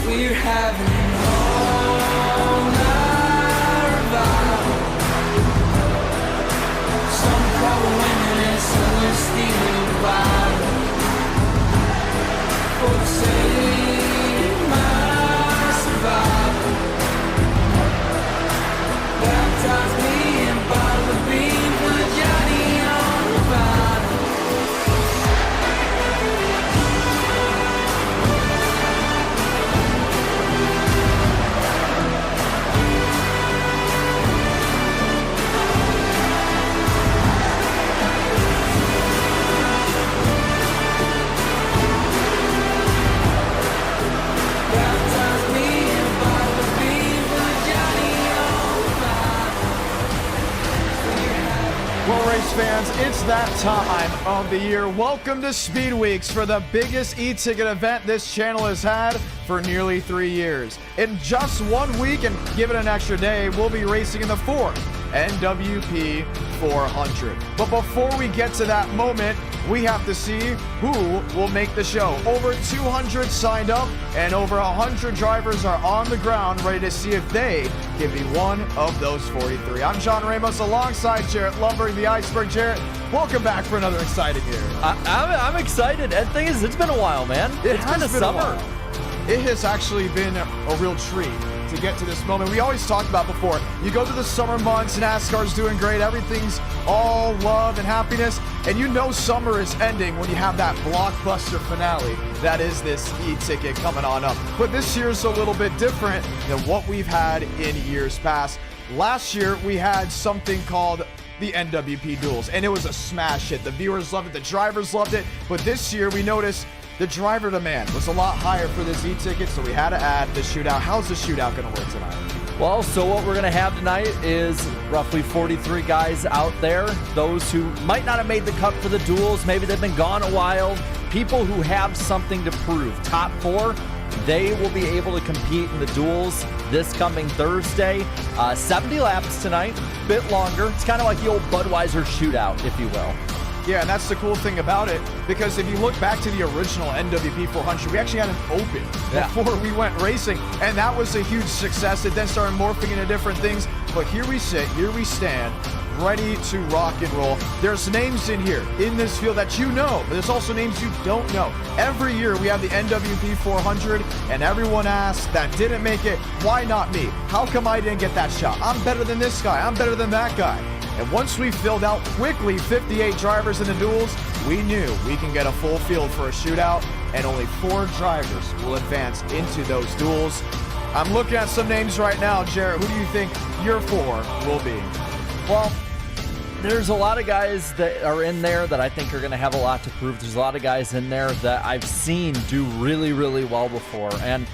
We're having all night revival. Some call women and some are stealing the Bible. For the sake of my survival, baptize me in bottle of bean for Johnny on the bottle. Baptize me in bottle of bean for Johnny on the bottle. Well, race fans, it's that time of the year. Welcome to Speed Weeks for the biggest e-ticket event this channel has had for nearly 3 years. In just 1 week and give it an extra day, we'll be racing in the 4th NWP 400. But before we get to that moment, we have to see who will make the show. Over 200 signed up and over 100 drivers are on the ground ready to see if they can be one of those 43. I'm John Ramos alongside Jarrett Lumbering the Iceberg. Jarrett, welcome back for another exciting year. I'm excited. And the thing is, it's been a while, man. It's been a summer. It has actually been a real treat to get to this moment. We always talked about before, you go through the summer months, NASCAR's doing great, everything's all love and happiness, and you know summer is ending when you have that blockbuster finale that is this e-ticket coming on up. But this year's a little bit different than what we've had in years past. Last year, we had something called the NWP Duels, and it was a smash hit. The viewers loved it, the drivers loved it, but this year we noticed the driver demand was a lot higher for this e-ticket, so we had to add the shootout. How's the shootout going to work tonight? Well, so what we're going to have tonight is roughly 43 guys out there. Those who might not have made the cut for the duels, maybe they've been gone a while. People who have something to prove. Top 4, they will be able to compete in the duels this coming Thursday. 70 laps tonight, a bit longer. It's kind of like the old Budweiser shootout, if you will. Yeah, and that's the cool thing about it, because if you look back to the original NWP 400, we actually had an open before we went racing, and that was a huge success. It then started morphing into different things, but here we sit, here we stand, ready to rock and roll. There's names in here, in this field that you know, but there's also names you don't know. Every year we have the NWP 400, and everyone asks that didn't make it, why not me? How come I didn't get that shot? I'm better than this guy, I'm better than that guy. And once we filled out quickly 58 drivers in the duels, we knew we can get a full field for a shootout, and only 4 drivers will advance into those duels. I'm looking at some names right now. Jarrett, who do you think your 4 will be? Well, there's a lot of guys that are in there that I think are going to have a lot to prove. There's a lot of guys in there that I've seen do really, really well before. And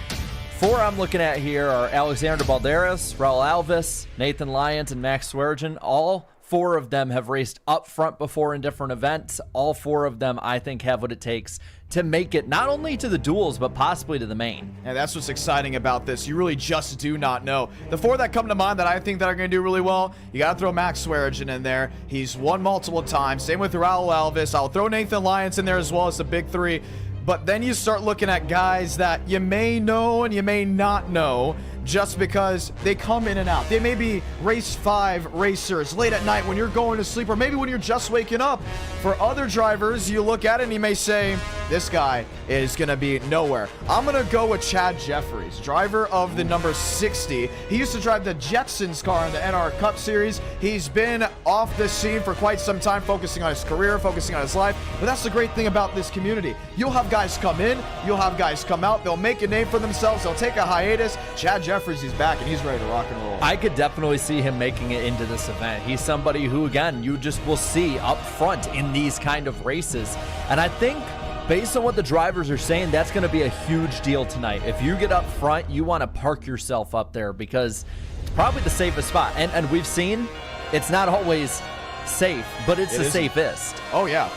4 I'm looking at here are Alexander Balderas, Raul Alves, Nathan Lyons, and Max Swearengin. All 4 of them have raced up front before in different events. All 4 of them, I think, have what it takes to make it not only to the duels, but possibly to the main. And that's what's exciting about this. You really just do not know. The 4 that come to mind that I think that are going to do really well, you got to throw Max Swearengin in there. He's won multiple times. Same with Raul Alves. I'll throw Nathan Lyons in there as well as the big 3. But then you start looking at guys that you may know and you may not know just because they come in and out. They may be race 5 racers late at night when you're going to sleep, or maybe when you're just waking up. For other drivers, you look at it and you may say, this guy is going to be nowhere. I'm going to go with Chad Jeffries, driver of the number 60. He used to drive the Jetsons car in the NR Cup Series. He's been off the scene for quite some time, focusing on his career, focusing on his life. But that's the great thing about this community. You'll have guys come in, you'll have guys come out, they'll make a name for themselves, they'll take a hiatus. Chad Jeffries, he's back and he's ready to rock and roll. I could definitely see him making it into this event. He's somebody who, again, you just will see up front in these kind of races. And I think based on what the drivers are saying, that's going to be a huge deal tonight. If you get up front, you want to park yourself up there because it's probably the safest spot. And we've seen it's not always safe, but it's the safest. Oh, yeah.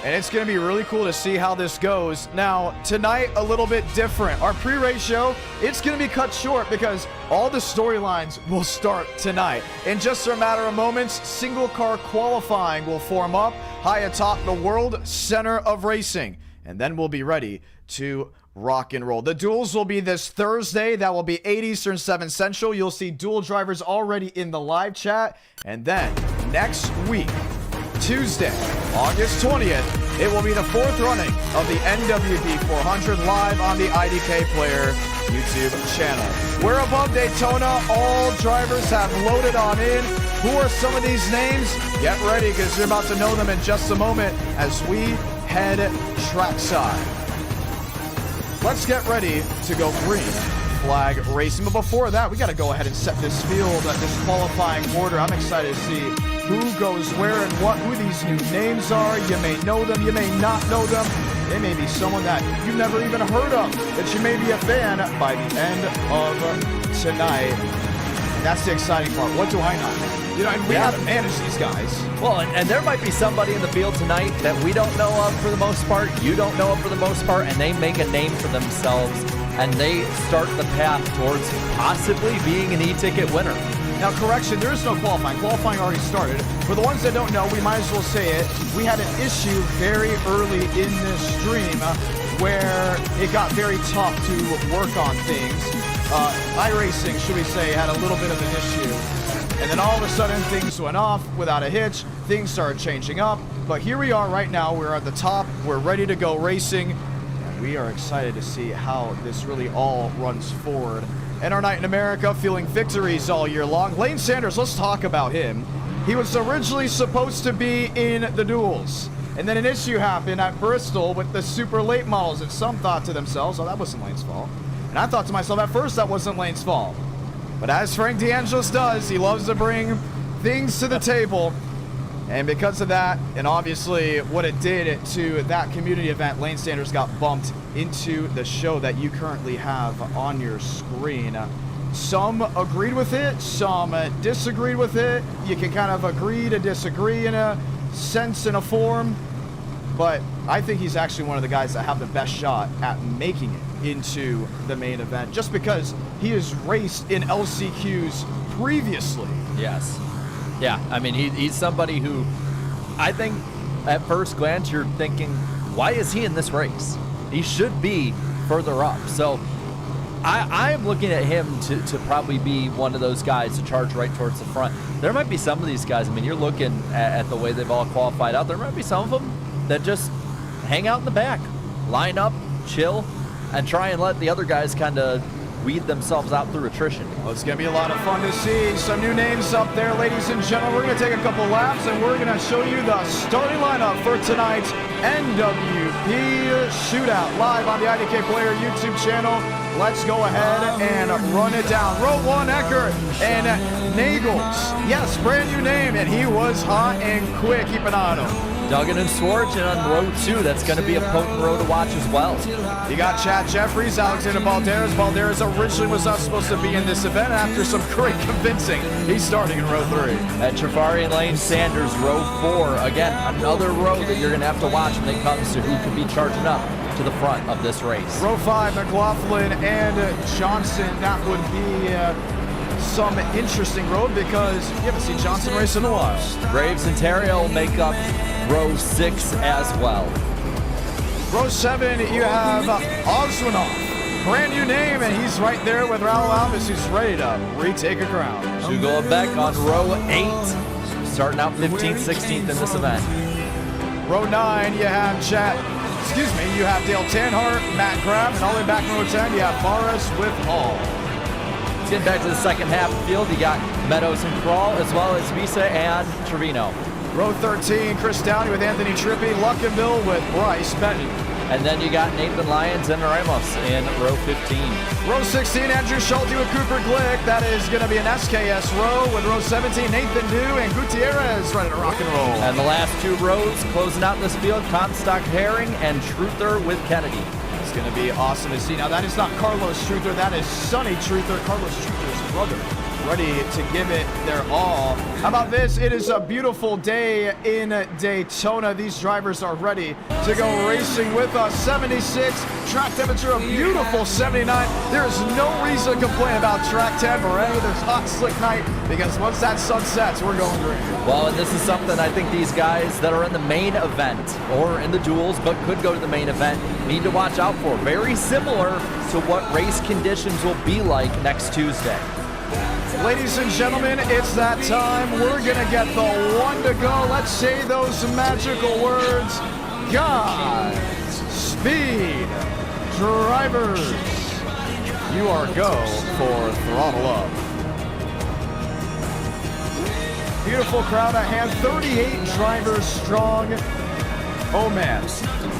And it's going to be really cool to see how this goes. Now, tonight, a little bit different. Our pre-race show, it's going to be cut short because all the storylines will start tonight. In just a matter of moments, single car qualifying will form up high atop the World Center of Racing. And then we'll be ready to rock and roll. The duels will be this Thursday. That will be 8 Eastern, 7 Central. You'll see dual drivers already in the live chat. And then next week, Tuesday, August 20th, it will be the 4th running of the NWP 400 live on the IDK Player YouTube channel. We're above Daytona. All drivers have loaded on in. Who are some of these names? Get ready, because you're about to know them in just a moment as we head trackside. Let's get ready to go green flag racing. But before that, we got to go ahead and set this field, this qualifying order. I'm excited to see who goes where and who these new names are. You may know them, you may not know them. They may be someone that you've never even heard of, that you may be a fan by the end of tonight. And that's the exciting part. What do I not know? You know, and we have to manage these guys. Well, and there might be somebody in the field tonight that we don't know of for the most part, you don't know of for the most part, and they make a name for themselves, and they start the path towards possibly being an e-ticket winner. Now, correction, there is no qualifying. Qualifying already started. For the ones that don't know, we might as well say it. We had an issue very early in this stream where it got very tough to work on things. iRacing, should we say, had a little bit of an issue. And then all of a sudden, things went off without a hitch. Things started changing up. But here we are right now. We're at the top. We're ready to go racing. And we are excited to see how this really all runs forward. And our night in America, feeling victories all year long. Lane Sanders, let's talk about him. He was originally supposed to be in the duels. And then an issue happened at Bristol with the super late models. And some thought to themselves, oh, that wasn't Lane's fault. And I thought to myself at first that wasn't Lane's fault. But as Frank DeAngelis does, he loves to bring things to the table. And because of that, and obviously what it did to that community event, Lane Sanders got bumped into the show that you currently have on your screen. Some agreed with it, some disagreed with it. You can kind of agree to disagree in a sense, in a form. But I think he's actually one of the guys that have the best shot at making it into the main event, just because he has raced in LCQs previously. Yes. Yeah, I mean, he's somebody who I think at first glance you're thinking, why is he in this race? He should be further up. So I'm looking at him to probably be one of those guys to charge right towards the front. There might be some of these guys, I mean, you're looking at the way they've all qualified out. There might be some of them that just hang out in the back, line up, chill, and try and let the other guys kind of weed themselves out through attrition. Well, it's going to be a lot of fun to see. Some new names up there, ladies and gentlemen. We're going to take a couple laps, and we're going to show you the starting lineup for tonight's NWP Shootout, live on the IDK Player YouTube channel. Let's go ahead and run it down. Row 1, Eckert and Nagels. Yes, brand new name, and he was hot and quick. Keep an eye on him. Duggan and Swartz, and on row 2, that's going to be a potent row to watch as well. You got Chad Jeffries, Alexander Balderas. Balderas originally was not supposed to be in this event after some great convincing. He's starting in row 3. At Trafari and Lane Sanders, row 4. Again, another row that you're going to have to watch when it comes to who can be charging up to the front of this race. Row 5, McLaughlin and Johnson. That would be some interesting road because you haven't seen Johnson race in a while. Graves and Terrio will make up row 6 as well. Row 7, you have Oswinoff. Brand new name, and he's right there with Raul Alves, who's ready to retake a crown. Hugo Beck on row 8, starting out 15th, 16th in this event. Row 9, you have you have Dale Tanhart, Matt Crabb, and all the way back in row 10, you have Forrest with Hall. Getting back to the second half of the field, you got Meadows and Crawl, as well as Visa and Trevino. Row 13, Chris Downey with Anthony Trippi, Luckinville with Bryce Benton. And then you got Nathan Lyons and Ramos in row 15. Row 16, Andrew Schulte with Cooper Glick. That is going to be an SKS row with row 17, Nathan Dew and Gutierrez ready to rock and roll. And the last 2 rows closing out this field, Comstock Herring and Truther with Kennedy. It's going to be awesome to see. Now, that is not Carlos Truther. That is Sonny Truther, Carlos Truther's brother. ready to give it their all. How about this? It is a beautiful day in Daytona. These drivers are ready to go racing with us. 76, track temperature a beautiful 79. There is no reason to complain about track temporary. There's hot, slick night because once that sun sets, we're going green. Well, and this is something I think these guys that are in the main event or in the duels but could go to the main event need to watch out for. Very similar to what race conditions will be like next Tuesday. Ladies and gentlemen, it's that time. We're going to get the one to go. Let's say those magical words. God, speed, drivers. You are go for throttle up. Beautiful crowd at hand. 38 drivers strong. Oh, man.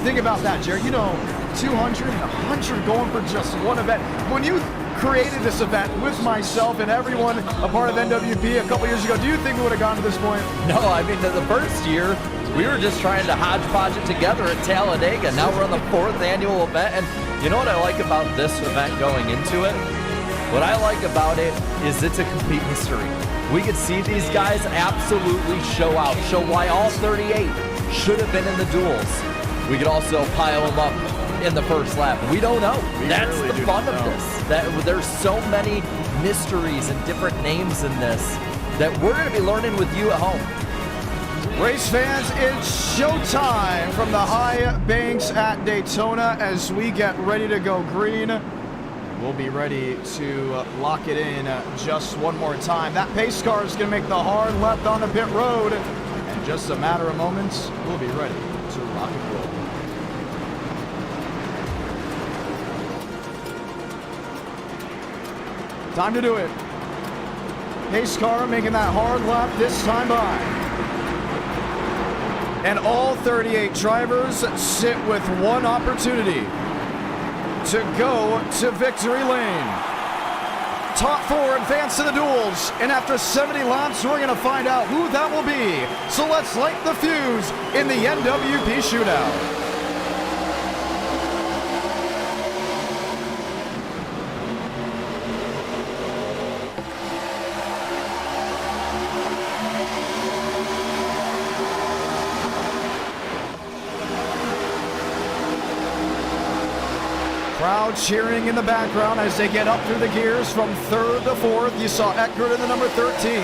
Think about that, Jared. You know, 200 and 100 going for just one event. When you created this event with myself and everyone a part of NWP a couple years ago, do you think we would have gotten to this point? No, I mean, the first year, we were just trying to hodgepodge it together at Talladega. Now we're on the 4th annual event, and you know what I like about this event going into it? What I like about it is it's a complete mystery. We could see these guys absolutely show out, show why all 38 should have been in the duels. We could also pile them up in the first lap. We don't know. That's really the fun of this. That there's so many mysteries and different names in this that we're going to be learning with you at home. Race fans, it's showtime from the high banks at Daytona as we get ready to go green. We'll be ready to lock it in just one more time. That pace car is going to make the hard left on the pit road. In just a matter of moments, we'll be ready to rock and roll. Time to do it. Pace car making that hard lap this time by. And all 38 drivers sit with one opportunity to go to victory lane. Top 4 advance to the duels, and after 70 laps, we're going to find out who that will be. So let's light the fuse in the NWP Shootout. Crowd cheering in the background as they get up through the gears from 3rd to 4th. You saw Eckert in the number 13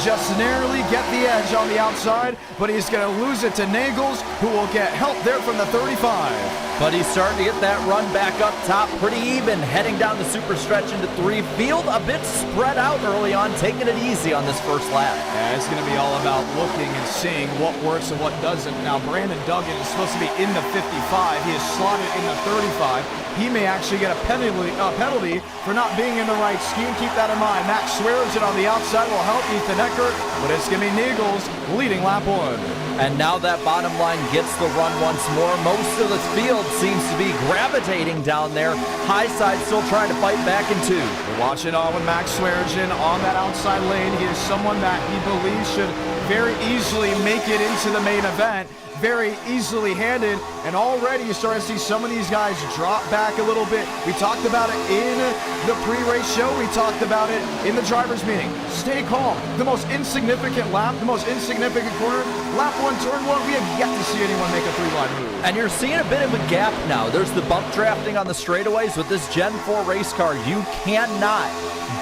just narrowly get the edge on the outside, but he's going to lose it to Nagels, who will get help there from the 35. But he's starting to get that run back up top pretty even, heading down the super stretch into 3. Field a bit spread out early on, taking it easy on this first lap. Yeah, it's going to be all about looking and seeing what works and what doesn't. Now, Brandon Duggan is supposed to be in the 55. He is slotted in the 35. He may actually get a penalty for not being in the right scheme. Keep that in mind. Max Swearingen on the outside will help Ethan Eckert, but it's going to be Nagels leading lap 1. And now that bottom line gets the run once more. Most of the field seems to be gravitating down there. High side still trying to fight back in 2. We're watching on with Max Swearingen on that outside lane. He is someone that he believes should very easily make it into the main event. Very easily handed, and already you start to see some of these guys drop back a little bit. We talked about it in the pre-race show. We talked about it in the driver's meeting. Stay calm. The most insignificant lap, the most insignificant corner, lap 1, turn 1, we have yet to see anyone make a 3-line move. And you're seeing a bit of a gap now. There's the bump drafting on the straightaways. With this Gen 4 race car, you cannot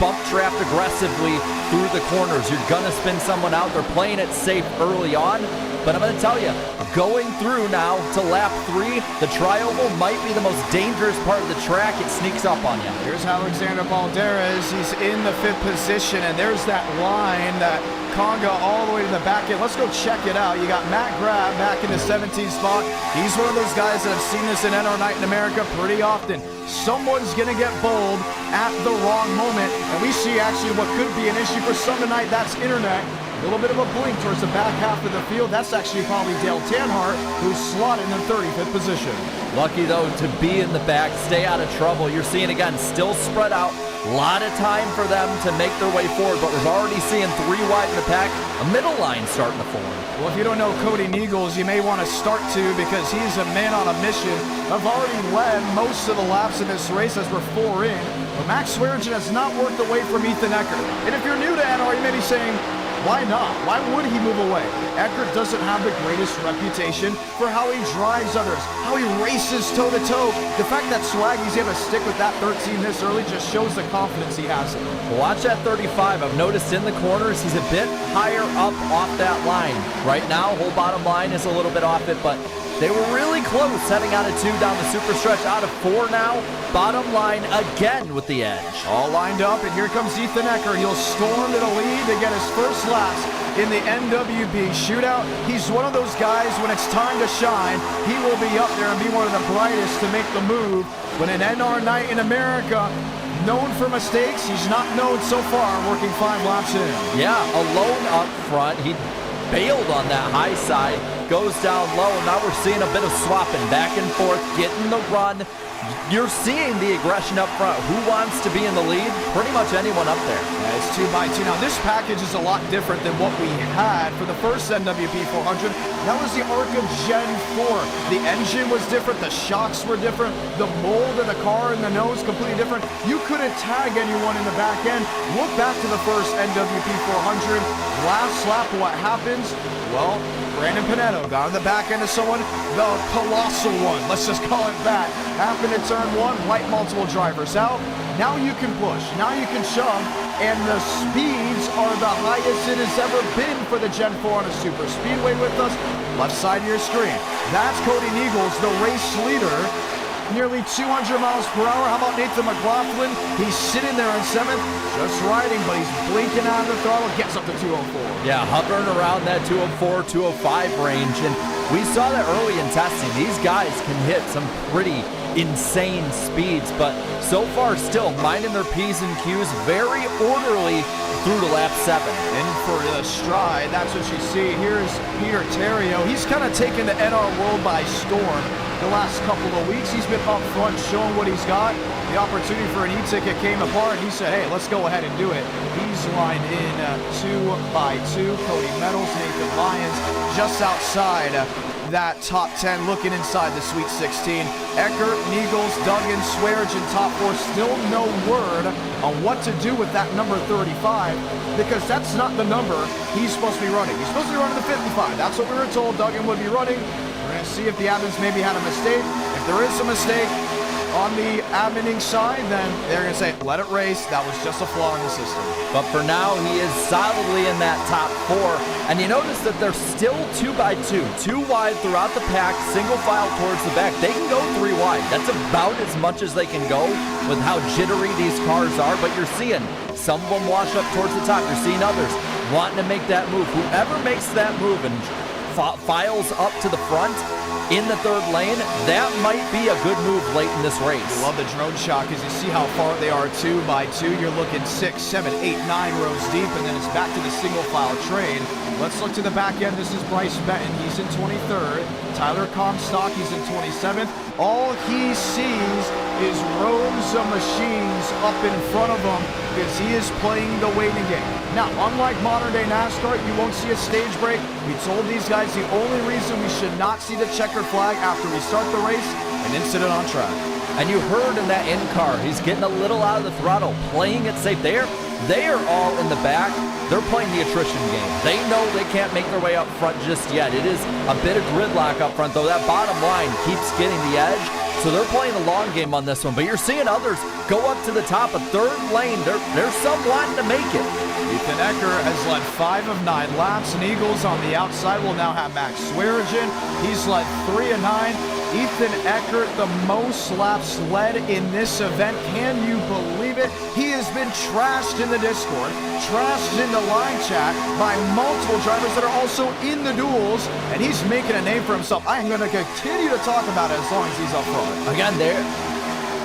bump draft aggressively through the corners. You're gonna spin someone out. They're playing it safe early on. But I'm going to tell you, going through now to lap 3, the tri-oval might be the most dangerous part of the track. It sneaks up on you. Here's Alexander Balderas. He's in the 5th position, and there's that line, that conga all the way to the back end. Let's go check it out. You got Matt Grab back in the 17th spot. He's one of those guys that have seen this in NR Night in America pretty often. Someone's going to get bold at the wrong moment, and we see actually what could be an issue for some tonight. That's internet. A little bit of a blink towards the back half of the field. That's actually probably Dale Tanhart, who's slotted in the 35th position. Lucky, though, to be in the back, stay out of trouble. You're seeing, again, still spread out. A lot of time for them to make their way forward, but we're already seeing 3 wide in the pack. A middle line starting to form. Well, if you don't know Cody Nagels, you may want to start to, because he's a man on a mission. I've already led most of the laps in this race as we're 4 in. But Max Swearinger has not worked away from Ethan Eckert. And if you're new to NR, you may be saying, why not? Why would he move away? Eckert doesn't have the greatest reputation for how he drives others, how he races toe-to-toe. The fact that Swaggy's able to stick with that 13 this early just shows the confidence he has in him. Watch that 35. I've noticed in the corners, he's a bit higher up off that line. Right now, whole bottom line is a little bit off it, but they were really close heading out of 2 down the super stretch. Out of 4 now. Bottom line again with the edge. All lined up, and here comes Ethan Eckert. He'll storm to the lead to get his first laps in the NWP Shootout. He's one of those guys, when it's time to shine, he will be up there and be one of the brightest to make the move. When an NR night in America, known for mistakes, he's not known so far working 5 laps in. Yeah, alone up front. He bailed on that high side, goes down low. Now we're seeing a bit of swapping back and forth, getting the run. You're seeing the aggression up front. Who wants to be in the lead? Pretty much anyone up there. Yeah, it's 2x2. Now this package is a lot different than what we had for the first NWP 400. That was the ARCA Gen-4. The engine was different, the shocks were different, the mold of the car and the nose completely different. You couldn't tag anyone in the back end. Look back to the first NWP 400. Last lap, what happens? Well, Brandon Pinetto got on the back end of someone, the colossal one, let's just call it that. Happened in turn 1, wipe multiple drivers out. Now you can push, now you can shove, and the speeds are the highest it has ever been for the Gen 4 on a super speedway with us. Left side of your screen. That's Cody Nichols, the race leader. Nearly 200 miles per hour. How about Nathan McLaughlin? He's sitting there in 7th, just riding, but he's blinking out of the throttle, gets up to 204. Yeah, hovering around that 204, 205 range. And we saw that early in testing. These guys can hit some pretty insane speeds, but so far still minding their P's and Q's, very orderly through to lap 7. In for the stride, that's what you see. Here's Peter Terrio. He's kind of taken the NR world by storm the last couple of weeks. He's been up front showing what he's got. The opportunity for an e-ticket came apart, and he said, hey, let's go ahead and do it. He's lined in 2x2. Cody Meadows, Nathan Lyons, just outside that top 10, looking inside the Sweet 16. Eckert, Nichols, Duggan, Swearinger, top 4. Still no word on what to do with that number 35, because that's not the number he's supposed to be running. He's supposed to be running the 55. That's what we were told Duggan would be running. We're going to see if the admins maybe had a mistake. If there is a mistake on the adminning side, then they're going to say, let it race. That was just a flaw in the system. But for now, he is solidly in that top 4. And you notice that they're still 2x2, 2 wide throughout the pack, single file towards the back. They can go 3 wide. That's about as much as they can go with how jittery these cars are. But you're seeing some of them wash up towards the top. You're seeing others wanting to make that move. Whoever makes that move and files up to the front in the 3rd lane, that might be a good move late in this race. I love the drone shot because you see how far they are 2x2. You're looking 6, 7, 8, 9 rows deep, and then it's back to the single file train. Let's look to the back end. This is Bryce Benton. He's in 23rd. Tyler Comstock, he's in 27th. All he sees is rows of machines up in front of him because he is playing the waiting game. Now, unlike modern day NASCAR, you won't see a stage break. We told these guys the only reason we should not see the checkered flag after we start the race, an incident on track. And you heard in that in-car, he's getting a little out of the throttle, playing it safe. They are all in the back. They're playing the attrition game. They know they can't make their way up front just yet. It is a bit of gridlock up front, though. That bottom line keeps getting the edge. So they're playing a long game on this one. But you're seeing others go up to the top, a 3rd lane. There's some wanting to make it. Ethan Eckert has led 5 of 9 laps, and Eagles on the outside will now have Max Swearinger. He's led 3 of 9. Ethan Eckert, the most laps led in this event. Can you believe it? He has been trashed in the Discord, trashed in the line chat by multiple drivers that are also in the duels, and he's making a name for himself. I am going to continue to talk about it as long as he's up front. Again, there,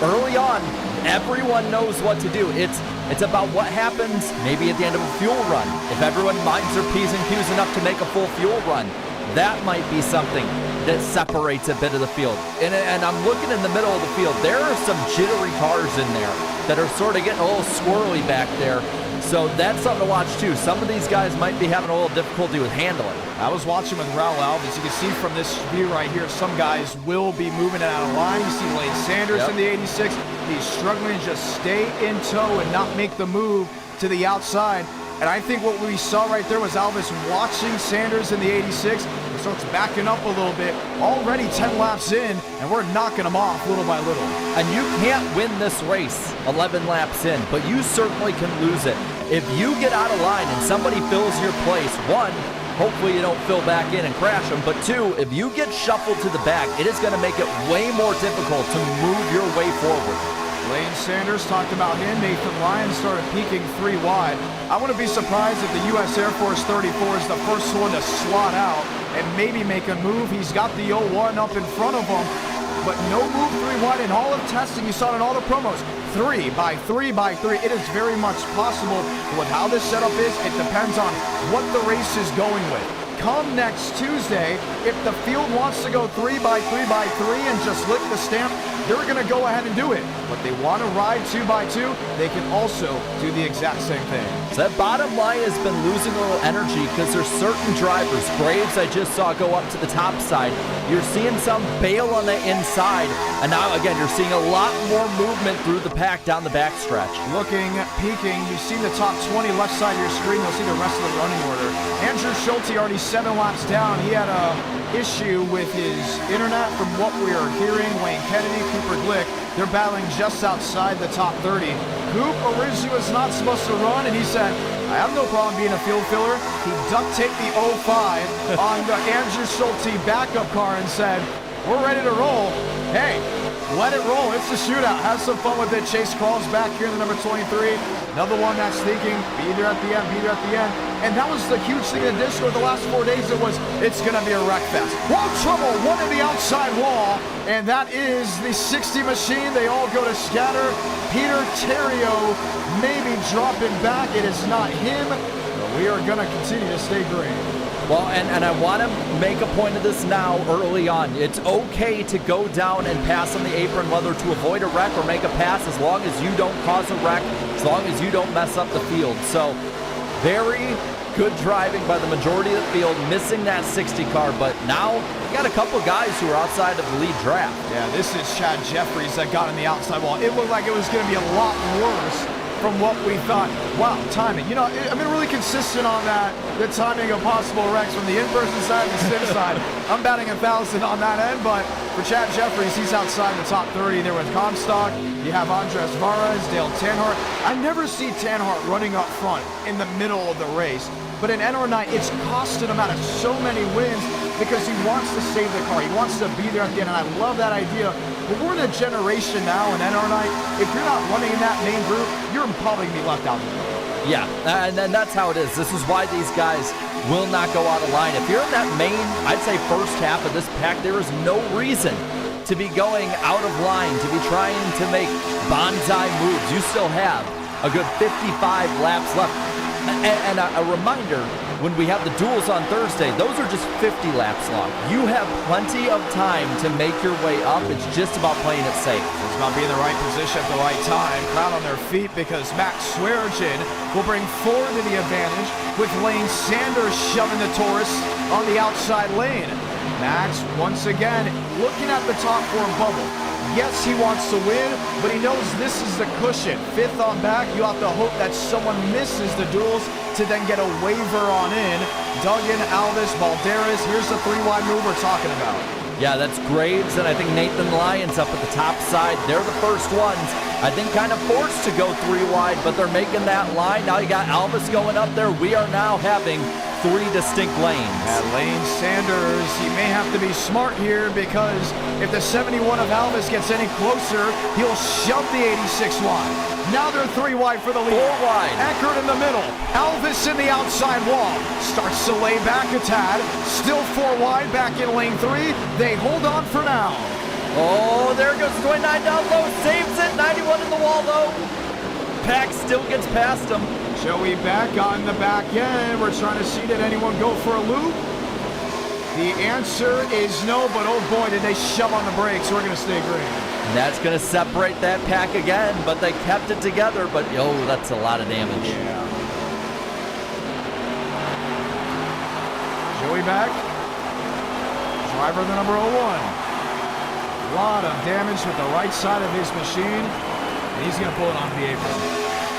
early on, everyone knows what to do. It's about what happens maybe at the end of a fuel run. If everyone minds their P's and Q's enough to make a full fuel run, that might be something. that separates a bit of the field. And I'm looking in the middle of the field. There are some jittery cars in there that are sort of getting a little squirrely back there. So that's something to watch too. Some of these guys might be having a little difficulty with handling. I was watching with Raul Alves. You can see from this view right here, some guys will be moving it out of line. You see Lane Sanders in the 86. He's struggling to just stay in tow and not make the move to the outside. And I think what we saw right there was Alves watching Sanders in the 86. He starts backing up a little bit. Already 10 laps in, and we're knocking him off little by little. And you can't win this race 11 laps in, but you certainly can lose it. If you get out of line and somebody fills your place, one, hopefully you don't fill back in and crash them, but two, if you get shuffled to the back, it is going to make it way more difficult to move your way forward. Lane Sanders talked about him. Nathan Lyons started peaking 3 wide. I wouldn't be surprised if the U.S. Air Force 34 is the first one to slot out and maybe make a move. He's got the 01 up in front of him, but no move 3 wide in all of testing. You saw it in all the promos. 3 by 3 by 3. It is very much possible. With how this setup is, it depends on what the race is going with. Come next Tuesday, if the field wants to go 3 by 3 by 3 and just lick the stamp, they're going to go ahead and do it. But they want to ride 2 by 2, they can also do the exact same thing. So that bottom line has been losing a little energy because there's certain drivers. Graves I just saw go up to the top side. You're seeing some bail on the inside. And now again, you're seeing a lot more movement through the pack down the backstretch. Looking, peeking, you see the top 20 left side of your screen. You'll see the rest of the running order. Andrew Schulte already 7 laps down. He had a issue with his internet from what we are hearing. Wayne Kennedy, Cooper Glick, they're battling just outside the top 30. Coop originally was not supposed to run, and he said, I have no problem being a field filler. He duct taped the 05 on the Andrew Schulte backup car and said, we're ready to roll. Hey, let it roll. It's a shootout. Have some fun with it. Chase Crawls back here in the number 23. Another one that's thinking, be there at the end, be there at the end. And that was the huge thing in Discord the last 4 days. It's going to be a wreck fest. Whoa, trouble, one in the outside wall. And that is the 60 machine. They all go to scatter. Peter Terrio maybe dropping back. It is not him. But we are going to continue to stay green. Well, and I want to make a point of this now early on. It's okay to go down and pass on the apron, whether to avoid a wreck or make a pass, as long as you don't cause a wreck, as long as you don't mess up the field. So very good driving by the majority of the field, missing that 60 car, but now you got a couple guys who are outside of the lead draft. Yeah, this is Chad Jeffries that got on the outside wall. It looked like it was going to be a lot worse from what we thought. Wow, timing. You know, I've been really consistent on that, the timing of possible wrecks from the in-person side to the sim side. I'm batting 1,000 on that end, but for Chad Jeffries, he's outside the top 30 there with Comstock. You have Andres Varez, Dale Tanhart. I never see Tanhart running up front in the middle of the race, but in NR9, it's costed him out of so many wins because he wants to save the car. He wants to be there at the end, and I love that idea. But we're in a generation now in NR9, if you're not running in that main group, you're probably going to be left out. Yeah, and that's how it is. This is why these guys will not go out of line. If you're in that main, I'd say first half of this pack, there is no reason to be going out of line, to be trying to make bonsai moves. You still have a good 55 laps left. And a reminder, when we have the duels on Thursday, those are just 50 laps long. You have plenty of time to make your way up. It's just about playing it safe. It's about being in the right position at the right time. Crowd on their feet because Max Swearengin will bring forward to the advantage with Lane Sanders shoving the Taurus on the outside lane. Max, once again, looking at the top 4 bubble. Yes, he wants to win, but he knows this is the cushion. 5th on back, you have to hope that someone misses the duels to then get a waiver on in. Duggan, Alvis, Balderas, here's the 3-wide move we're talking about. Yeah, that's Graves, and I think Nathan Lyons up at the top side. They're the first ones. I think kind of forced to go 3 wide, but they're making that line. Now you got Alvis going up there. We are now having 3 distinct lanes. Lane Sanders, he may have to be smart here because if the 71 of Alvis gets any closer, he'll shove the 86 wide. Now they're 3 wide for the lead. 4 wide. Eckert in the middle. Alvis in the outside wall. Starts to lay back a tad. Still 4 wide back in lane 3. They hold on for now. Oh, there goes 29 down low. Saves it. 91 in the wall, though. Pack still gets past him. Joey back on the back end. We're trying to see, did anyone go for a loop? The answer is no, but oh boy, did they shove on the brakes. We're going to stay green. And that's going to separate that pack again, but they kept it together. But, oh, that's a lot of damage. Yeah. Joey back. Driver the number 01. A lot of damage with the right side of his machine. And he's going to pull it onto the apron.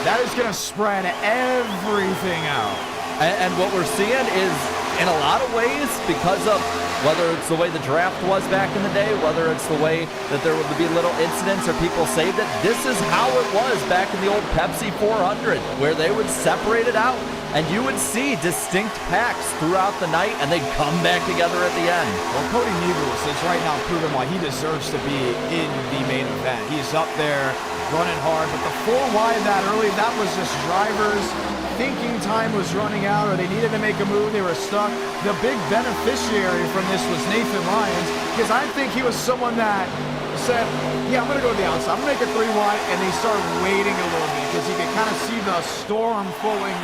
That is going to spread everything out. And what we're seeing is, in a lot of ways, because of whether it's the way the draft was back in the day, whether it's the way that there would be little incidents or people saved it, this is how it was back in the old Pepsi 400, where they would separate it out, and you would see distinct packs throughout the night, and they'd come back together at the end. Well, Cody Niebels is right now proving why he deserves to be in the main event. He's up there running hard, but the 4 wide that early, that was just drivers thinking time was running out, or they needed to make a move, they were stuck. The big beneficiary from this was Nathan Lyons, because I think he was someone that said, yeah, I'm going to go to the outside, I'm going to make a 3 wide, and they started waiting a little bit, because you could kind of see the storm forming,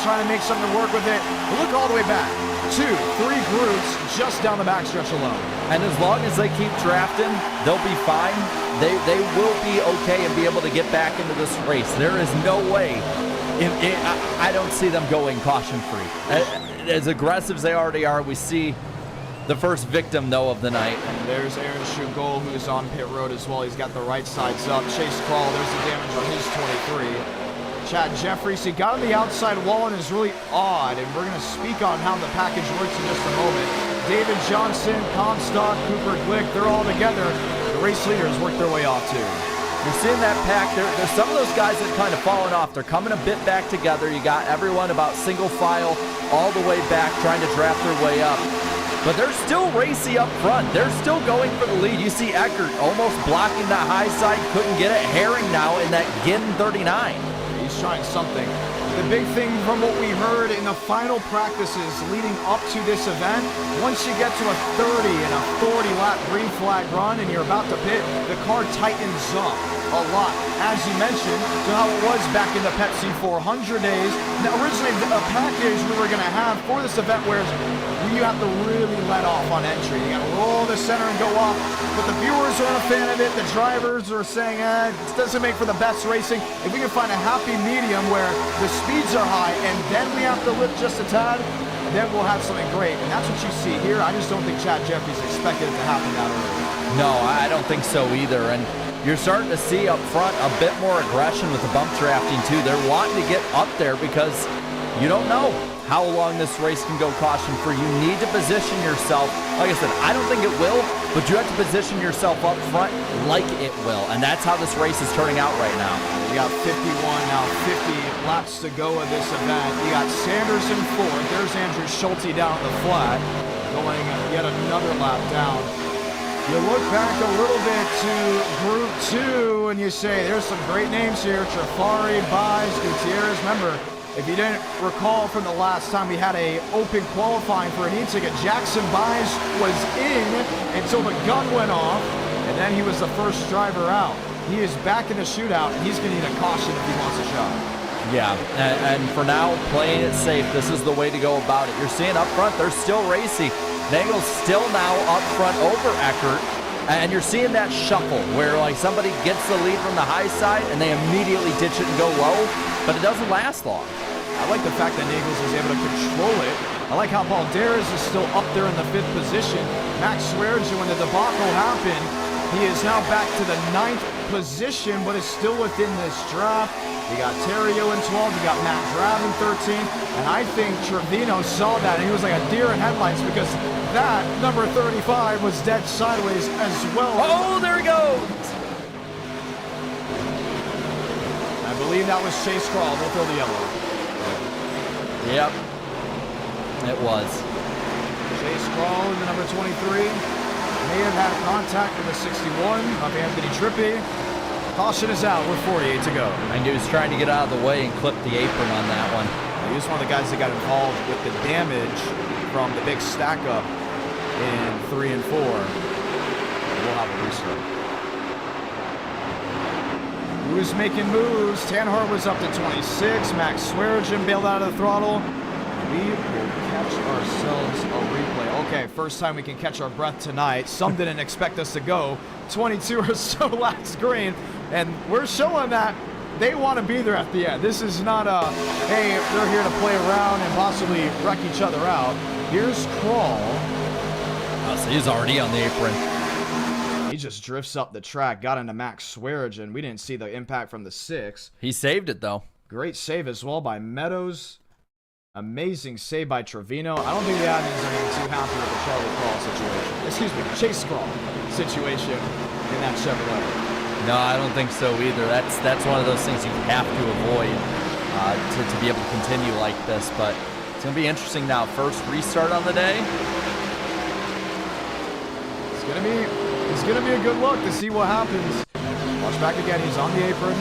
trying to make something work with it. But look all the way back. 2, 3 groups just down the backstretch alone. And as long as they keep drafting, they'll be fine. They will be okay and be able to get back into this race. There is no way. I don't see them going caution-free. As aggressive as they already are, we see the first victim, though, of the night. And there's Aaron Schugol, who's on pit road as well. He's got the right sides up. Chase Crawl, there's the damage on his 23. Chad Jeffries, he got on the outside wall and is really odd, and we're going to speak on how the package works in just a moment. David Johnson, Comstock, Cooper Glick, they're all together. The race leaders work their way off, too. You're seeing that pack. There's some of those guys that kind of fallen off. They're coming a bit back together. You got everyone about single file all the way back trying to draft their way up. But they're still racy up front. They're still going for the lead. You see Eckert almost blocking that high side. Couldn't get it. Herring now in that Ginn 39. He's trying something. The big thing from what we heard in the final practices leading up to this event, once you get to a 30 and a 40-lap green flag run and you're about to pit, the car tightens up a lot. As you mentioned, to how it was back in the Pepsi 400 days. Now, originally, a package we were going to have for this event where you have to really let off on entry. You got to roll the center and go off. But the viewers aren't a fan of it. The drivers are saying, it doesn't make for the best racing. If we can find a happy medium where the speeds are high and then we have to lift just a tad, then we'll have something great. And that's what you see here. I just don't think Chad Jeffries expected it to happen that early. No, I don't think so either. And you're starting to see up front a bit more aggression with the bump drafting too. They're wanting to get up there because you don't know how long this race can go caution-free. You need to position yourself. Like I said, I don't think it will, but you have to position yourself up front like it will. And that's how this race is turning out right now. You got 51, now 50 laps to go of this event. You got Sanders in 4th. There's Andrew Schulte down the flat, going yet another lap down. You look back a little bit to Group 2, and you say, there's some great names here. Trafari, Baez, Gutierrez. Remember, if you didn't recall from the last time we had a open qualifying for an e-ticket, Jackson Baez was in until the gun went off, and then he was the first driver out. He is back in the shootout, and he's going to need a caution if he wants a shot. Yeah, and for now, playing it safe, this is the way to go about it. You're seeing up front, they're still racy. Nagel's still now up front over Eckert, and you're seeing that shuffle where like somebody gets the lead from the high side and they immediately ditch it and go low, but it doesn't last long. I like the fact that Nagels is able to control it. I like how Balderas is still up there in the 5th position. Max Swearengin, when the debacle happened, he is now back to the 9th position, but is still within this draft. You got Terrio in 12, you got Matt Drab in 13, and I think Trevino saw that, and he was like a deer in headlights because that, number 35, was dead sideways as well. Oh, there he goes! I believe that was Chase Crawl. We'll throw the yellow. Yep, it was. Chase Crawl in the number 23. May have had contact with the 61 of Anthony Trippi. Caution is out with 48 to go. And he was trying to get out of the way and clip the apron on that one. He was one of the guys that got involved with the damage from the big stack up in 3 and 4. We'll have a restart. Who's making moves? Tanhart was up to 26. Max Swearengin bailed out of the throttle. we will catch ourselves a replay. Okay, first time we can catch our breath tonight. Some didn't expect us to go 22 or so laps green, and we're showing that they want to be there at the end. This is not a, hey, they're here to play around and possibly wreck each other out. Here's Crawl. Oh, so he's already on the apron. He just drifts up the track, got into Max Swearigan. We didn't see the impact from the 6. He saved it, though. Great save as well by Meadows. Amazing save by Trevino. I don't think the admins are even too happy with the Charlie Crawl situation. Excuse me, Chase Crawl situation in that Chevrolet. No, I don't think so either. That's one of those things you have to avoid to be able to continue like this. But it's going to be interesting now. First restart on the day. It's gonna be a good look to see what happens. Watch back again. He's on the apron.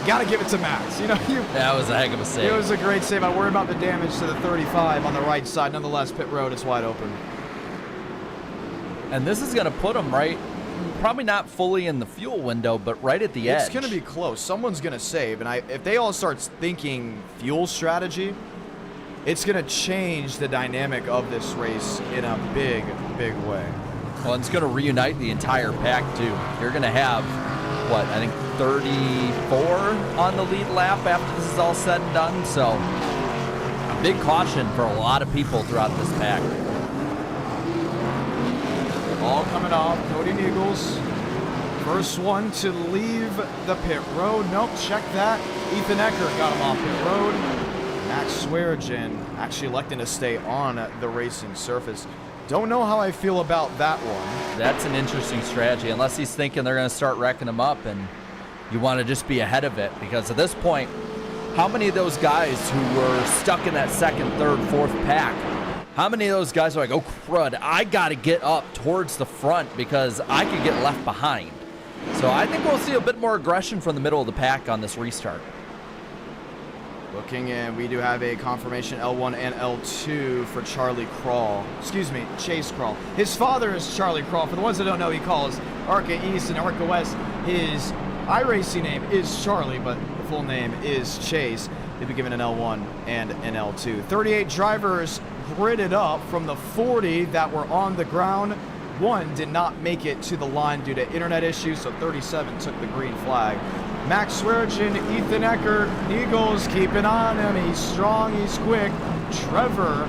Gotta give it to Max. You know, that was a heck of a save. It was a great save. I worry about the damage to the 35 on the right side. Nonetheless, pit road is wide open. And this is going to put him right, probably not fully in the fuel window, but right at the edge. It's going to be close. Someone's going to save. And if they all start thinking fuel strategy, it's going to change the dynamic of this race in a big, big way. Well, it's going to reunite the entire pack, too. You're going to have, what, I think 34 on the lead lap after this is all said and done. So, a big caution for a lot of people throughout this pack. All coming off. Cody Niegels, first one to leave the pit road. Nope, check that. Ethan Ecker got him off pit road. Max Swearigan actually electing to stay on the racing surface. Don't know how I feel about that one. That's an interesting strategy, unless he's thinking they're going to start wrecking him up and you want to just be ahead of it. Because at this point, how many of those guys who were stuck in that second, third, fourth pack, how many of those guys are like, oh, crud, I got to get up towards the front because I could get left behind. So I think we'll see a bit more aggression from the middle of the pack on this restart. Looking in, we do have a confirmation L1 and L2 for Charlie Crawl. Excuse me, Chase Crawl. His father is Charlie Crawl. For the ones that don't know, he calls ARCA East and ARCA West. His iRacing name is Charlie, but the full name is Chase. They'll be given an L1 and an L2. 38 drivers gridded up from the 40 that were on the ground. One did not make it to the line due to internet issues, so 37 took the green flag. Max Swearigan, Ethan Ecker, Niegels keeping on him. He's strong, he's quick. Trevor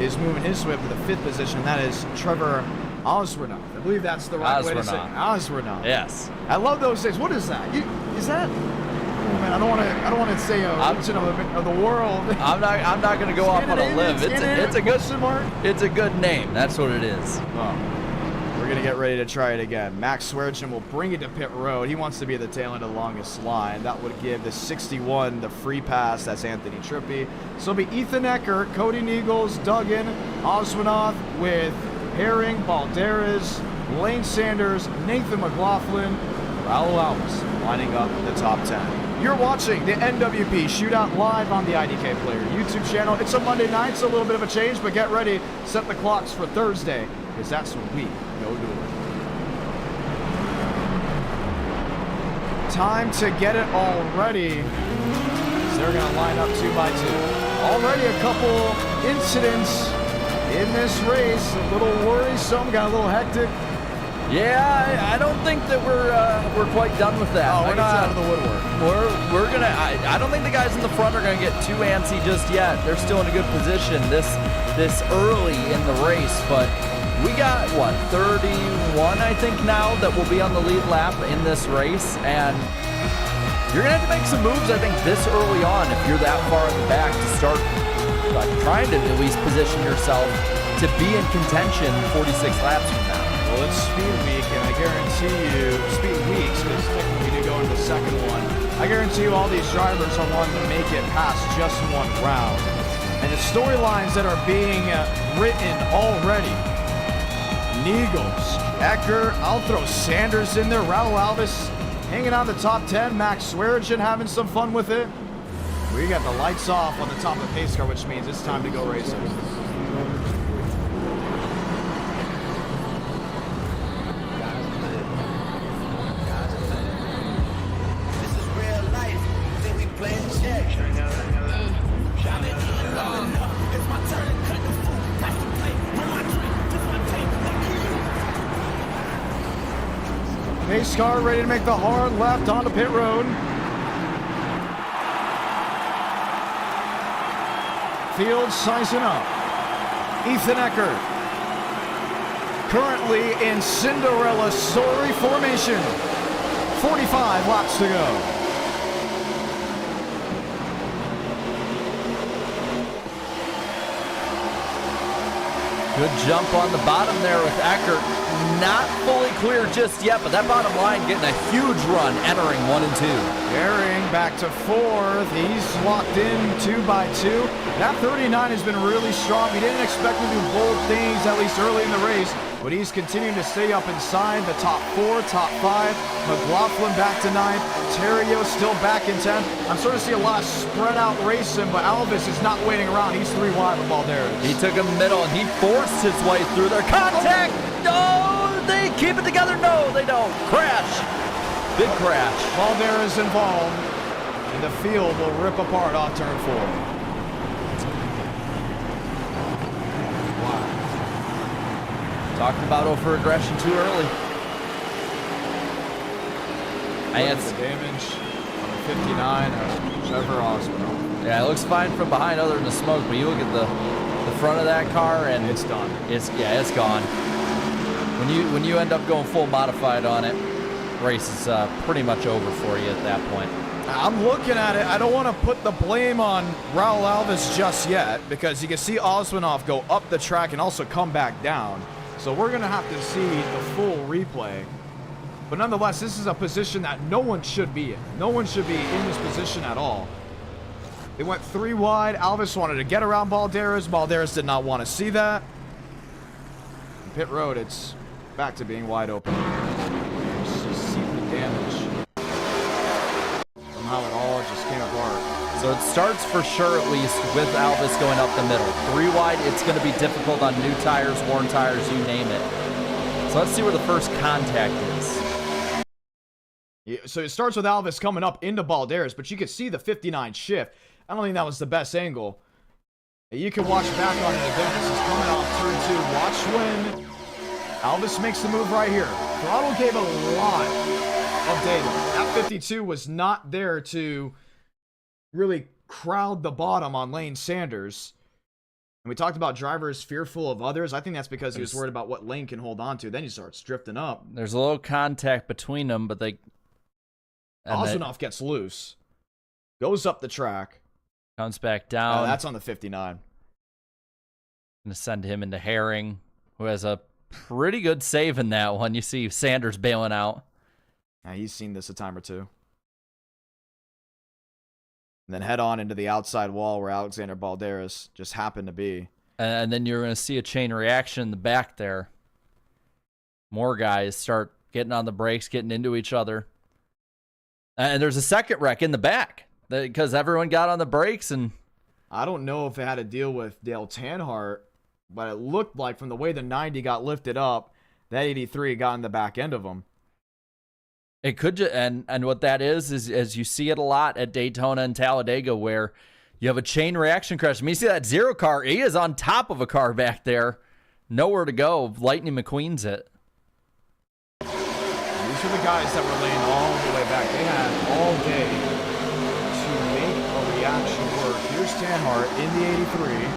is moving his way up to the 5th position. That is Trevor Oswernauth. I believe that's the right way to say it. Oswernauth. Yes. I love those things. What is that? Is that? Oh man, I don't want to say a region of the world. I'm not going to go off on a limb. It's a good name. That's what it is. Oh. We're going to get ready to try it again. Max Swearigan will bring it to pit road. He wants to be at the tail end of the longest line. That would give the 61 the free pass. That's Anthony Trippi. So it'll be Ethan Ecker, Cody Niegels, Duggan, Oswenoth with Herring, Balderas, Lane Sanders, Nathan McLaughlin, Raul Alves lining up the top 10. You're watching the NWP Shootout live on the IDK Player YouTube channel. It's a Monday night, so a little bit of a change, but get ready. Set the clocks for Thursday, because that's when we go dueling. Time to get it all ready. They're going to line up 2 by 2. Already a couple incidents in this race. A little worrisome, got a little hectic. Yeah, I don't think that we're quite done with that. Oh, we're not out of the woodwork. We're gonna. I don't think the guys in the front are gonna get too antsy just yet. They're still in a good position this early in the race, but we got what 31 I think now that will be on the lead lap in this race, and you're gonna have to make some moves I think this early on if you're that far in the back to start trying to at least position yourself to be in contention 46 laps from now. Well, it's speed week, and I guarantee you, speed weeks, because technically we do go into the second one. I guarantee you all these drivers are wanting to make it past just one round. And the storylines that are being written already. Niegels, Ecker, I'll throw Sanders in there, Raul Alves hanging on the top 10, Max Swearigan having some fun with it. We got the lights off on the top of the pace car, which means it's time to go racing. car ready to make the hard left onto pit road. Field sizing up. Ethan Eckert. Currently in Cinderella story formation. 45 laps to go. Good jump on the bottom there with Eckert. Not fully clear just yet, but that bottom line getting a huge run entering 1 and 2. Herring back to 4th. He's locked in 2 by 2. That 39 has been really strong. We didn't expect him to do bold things, at least early in the race, but he's continuing to stay up inside the top 4, top 5. McLaughlin back to 9th. Terrio still back in 10th. I'm starting to see a lot of spread out racing, but Alvis is not waiting around. He's 3 wide with Balderas. He took him middle and he forced his way through their contact. No, they keep it together. No, they don't. Crash. Big crash. Balderas involved, and the field will rip apart off turn 4. Talking about over aggression too early. And it's the damage on the 59 of Trevor Osborne. Yeah, it looks fine from behind other than the smoke, but you look at the front of that car and it's done. It's gone. When you end up going full modified on it, race is pretty much over for you at that point. I'm looking at it. I don't want to put the blame on Raul Alvis just yet, because you can see Osmanoff go up the track and also come back down. So we're going to have to see the full replay. But nonetheless, this is a position that no one should be in. No one should be in this position at all. They went 3 wide. Alvis wanted to get around Balderas. Balderas did not want to see that. In pit road, it's back to being wide open. Let's just see the damage. Somehow it all just came apart. So it starts for sure, at least, with Alvis going up the middle. 3 wide, it's going to be difficult on new tires, worn tires, you name it. So let's see where the first contact is. Yeah, so it starts with Alvis coming up into Balderas, but you can see the 59 shift. I don't think that was the best angle. You can watch back on it again. This is coming off turn 2. Watch when Alvis makes the move right here. Throttle gave a lot of data. That 52 was not there to really crowd the bottom on Lane Sanders. And we talked about drivers fearful of others. I think that's because he was worried about what Lane can hold on to. Then he starts drifting up. There's a little contact between them, but they... Osmanoff gets loose. Goes up the track. Comes back down. That's on the 59. Gonna send him into Herring, who has a pretty good save in that one. You see Sanders bailing out. Yeah, he's seen this a time or two. And then head on into the outside wall where Alexander Balderas just happened to be. And then you're going to see a chain reaction in the back there. More guys start getting on the brakes, getting into each other. And there's a second wreck in the back because everyone got on the brakes. And I don't know if it had to deal with Dale Earnhardt, but it looked like from the way the 90 got lifted up, that 83 got in the back end of him. It could, and what that is as you see it a lot at Daytona and Talladega, where you have a chain reaction crash. I mean, you see that 0 car, he is on top of a car back there, nowhere to go. Lightning McQueen's it. These are the guys that were laying all the way back. They had all day to make a reaction work. Here's Earnhardt in the 83,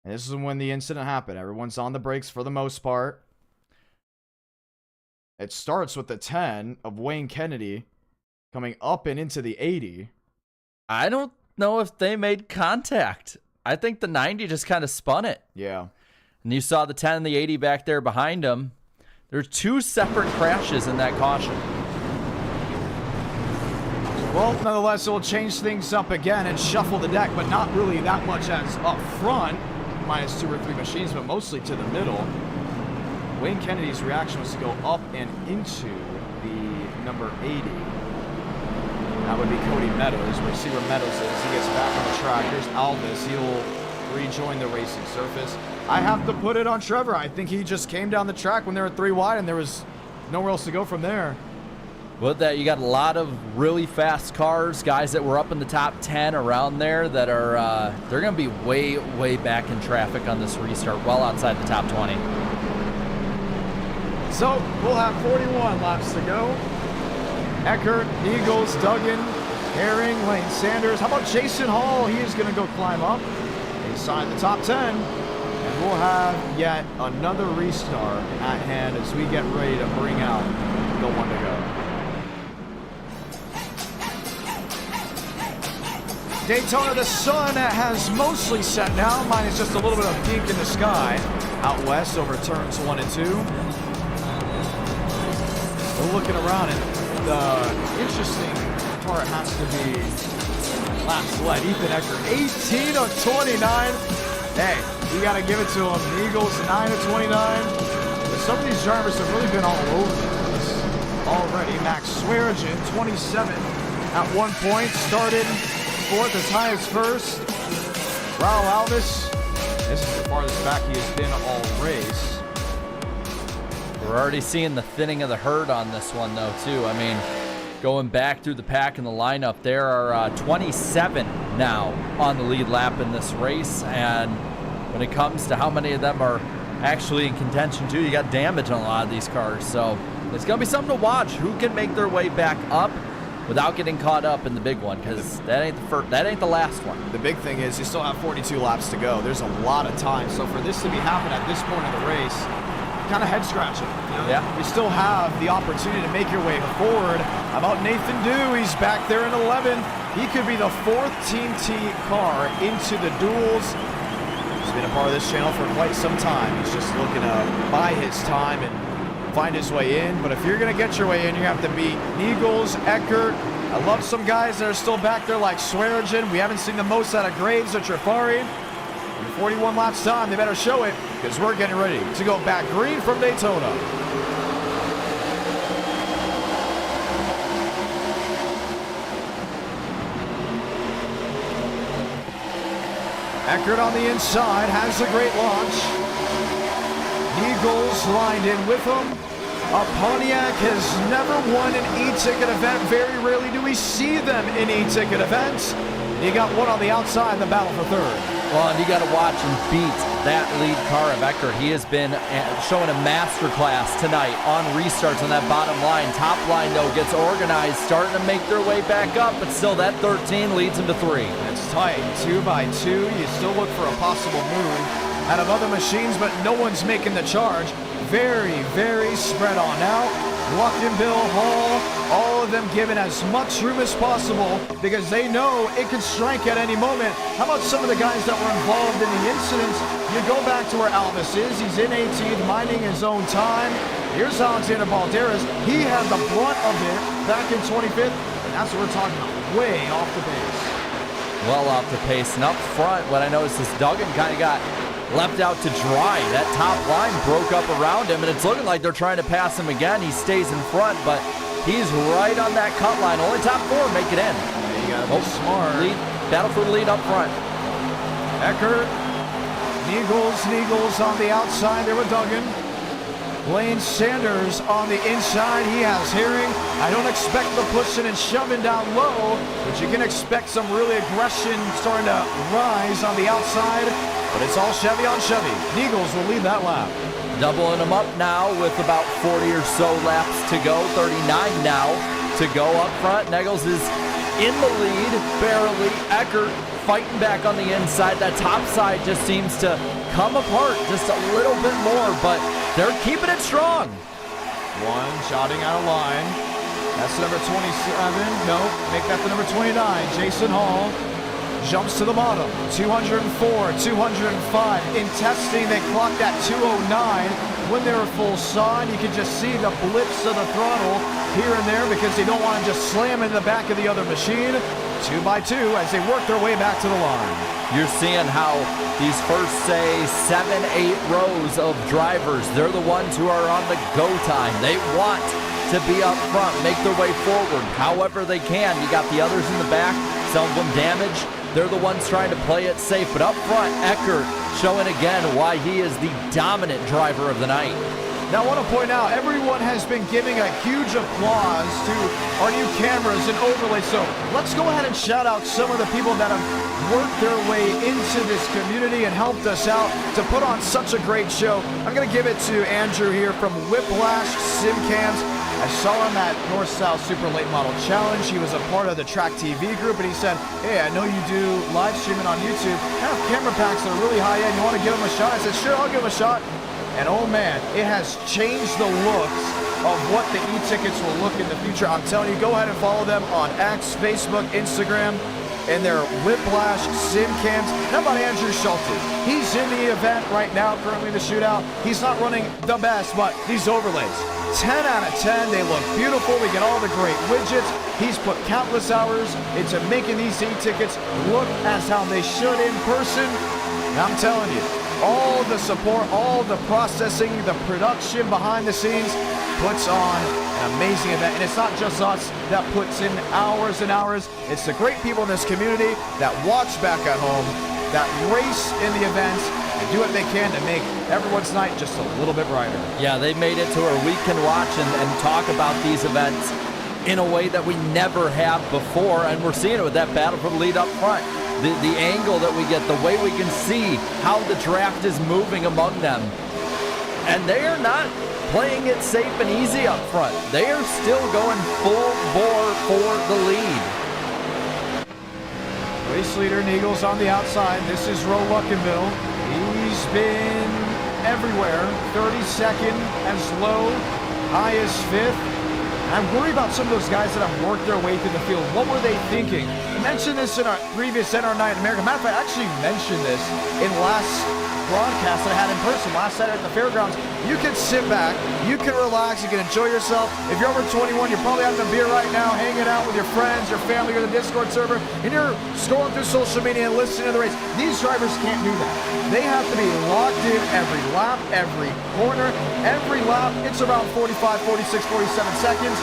and this is when the incident happened. Everyone's on the brakes for the most part. It starts with the 10 of Wayne Kennedy coming up and into the 80. I don't know if they made contact. I think the 90 just kind of spun it. Yeah. And you saw the 10 and the 80 back there behind them. There's 2 separate crashes in that caution. Well, nonetheless, it will change things up again and shuffle the deck, but not really that much as up front. Minus 2 or 3 machines, but mostly to the middle. Wayne Kennedy's reaction was to go up and into the number 80. That would be Cody Meadows. We see where Meadows is. He gets back on the track. Here's Alvis. He'll rejoin the racing surface. I have to put it on Trevor. I think he just came down the track when they were 3 wide and there was nowhere else to go from there. With that, you got a lot of really fast cars, guys that were up in the top 10 around there that are, they're going to be way, way back in traffic on this restart, well outside the top 20. So, we'll have 41 laps to go. Eckert, Eagles, Duggan, Herring, Lane Sanders. How about Jason Hall? He is going to go climb up inside the top 10. And we'll have yet another restart at hand as we get ready to bring out the one to go. Daytona, the sun has mostly set now, minus just a little bit of pink in the sky. Out west over turns 1 and 2. We're looking around, and the interesting part has to be last leg. Ethan Eckert, 18 of 29. Hey, you got to give it to him. The Eagles, 9 of 29. But some of these drivers have really been all over the place already. Max Swearigan, 27 at one point, started fourth as high as first. Raul Alvis, this is the farthest back he has been all race. We're already seeing the thinning of the herd on this one, though, too. I mean, going back through the pack in the lineup, there are 27 now on the lead lap in this race. And when it comes to how many of them are actually in contention, too, you got damage on a lot of these cars. So it's going to be something to watch. Who can make their way back up without getting caught up in the big one, because that ain't the last one. The big thing is you still have 42 laps to go. There's a lot of time. So for this to be happening at this point in the race, kind of head scratching. You know? Yeah. You still have the opportunity to make your way forward. How about Nathan Dew? He's back there in 11. He could be the 4th Team T car into the duels. He's been a part of this channel for quite some time. He's just looking to buy his time and find his way in. But if you're going to get your way in, you have to beat Eagles, Eckert. I love some guys that are still back there like Swearigan. We haven't seen the most out of Graves or Trifari. In 41 laps time, they better show it, because we're getting ready to go back green from Daytona. Eckert on the inside has a great launch. Eagles lined in with him. A Pontiac has never won an E-ticket event. Very rarely do we see them in E-ticket events. You got one on the outside in the battle for third. Well, and you got to watch and beat that lead car of Eckert. He has been showing a masterclass tonight on restarts on that bottom line. Top line, though, gets organized, starting to make their way back up, but still that 13 leads him to 3. It's tight, 2 by 2. You still look for a possible move out of other machines, but no one's making the charge. Very, very spread on out. Luckton, Bill, Hall, all of them given as much room as possible because they know it can strike at any moment. How about some of the guys that were involved in the incidents? You go back to where Alvis is. He's in 18th, minding his own time. Here's Alexander Balderas. He had the brunt of it back in 25th, and that's what we're talking about, way off the pace. Well off the pace. And up front, what I noticed is Duggan kind of got left out to dry. That top line broke up around him, and it's looking like they're trying to pass him again. He stays in front, but he's right on that cut line. Only top 4 make it in. Yeah, you gotta be smart. Battle for the lead up front. Eckert, Eagles on the outside there with Duggan. Lane Sanders on the inside. He has Herring. I don't expect the pushing and shoving down low, but you can expect some really aggression starting to rise on the outside. But it's all Chevy on Chevy. Eagles will lead that lap. Doubling them up now with about 40 or so laps to go. 39 now to go up front. Neggles is in the lead, barely. Eckert fighting back on the inside. That top side just seems to come apart just a little bit more, but they're keeping it strong. One shotting out of line. That's the number 27. No, make that the number 29. Jason Hall jumps to the bottom. 204, 205. In testing, they clocked at 209 when they were full saw. You can just see the blips of the throttle here and there because they don't want to just slam into the back of the other machine. 2 by 2 as they work their way back to the line. You're seeing how these first, say, 7, 8 rows of drivers, they're the ones who are on the go time. They want to be up front, make their way forward however they can. You got the others in the back, some of them damaged. They're the ones trying to play it safe. But up front, Eckert showing again why he is the dominant driver of the night. Now I want to point out, everyone has been giving a huge applause to our new cameras and overlays. So let's go ahead and shout out some of the people that have worked their way into this community and helped us out to put on such a great show. I'm going to give it to Andrew here from Whiplash Simcams. I saw him at North-South Super Late Model Challenge. He was a part of the Track TV group, and he said, hey, I know you do live streaming on YouTube. Have camera packs that are really high-end. You want to give him a shot? I said, sure, I'll give him a shot. And oh man, it has changed the looks of what the e-tickets will look in the future. I'm telling you, go ahead and follow them on X, Facebook, Instagram, and their Whiplash sim cams. How about Andrew Schulte? He's in the event right now, currently in the shootout. He's not running the best, but these overlays, 10 out of 10. They look beautiful. We get all the great widgets. He's put countless hours into making these e-tickets look as how they should in person. And I'm telling you, all the support, all the processing, the production behind the scenes puts on an amazing event. And it's not just us that puts in hours and hours. It's the great people in this community that watch back at home, that race in the events, and do what they can to make everyone's night just a little bit brighter. Yeah, they made it to where we can watch and talk about these events in a way that we never have before. And we're seeing it with that battle for the lead up front. The angle that we get, the way we can see how the draft is moving among them. And they are not playing it safe and easy up front. They are still going full bore for the lead. Race leader Eagles on the outside. This is Roe Luckenville. He's been everywhere. 32nd as low, high as 5th. I worry about some of those guys that have worked their way through the field. What were they thinking? I mentioned this in our previous NR Night in America. Matter of fact, I actually mentioned this in last broadcast that I had in person last Saturday at the fairgrounds. You can sit back, you can relax, you can enjoy yourself. If you're over 21, you're probably having a beer right now, hanging out with your friends, your family, or the Discord server, and you're scrolling through social media and listening to the race. These drivers can't do that. They have to be locked in every lap, every corner, every lap. It's around 45, 46, 47 seconds,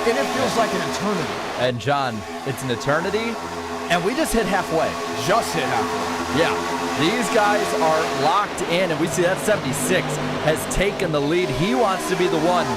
and it feels like an eternity. And John, it's an eternity, and we just hit halfway. Just hit halfway. Yeah, these guys are locked in, and we see that 76 has taken the lead. He wants to be the one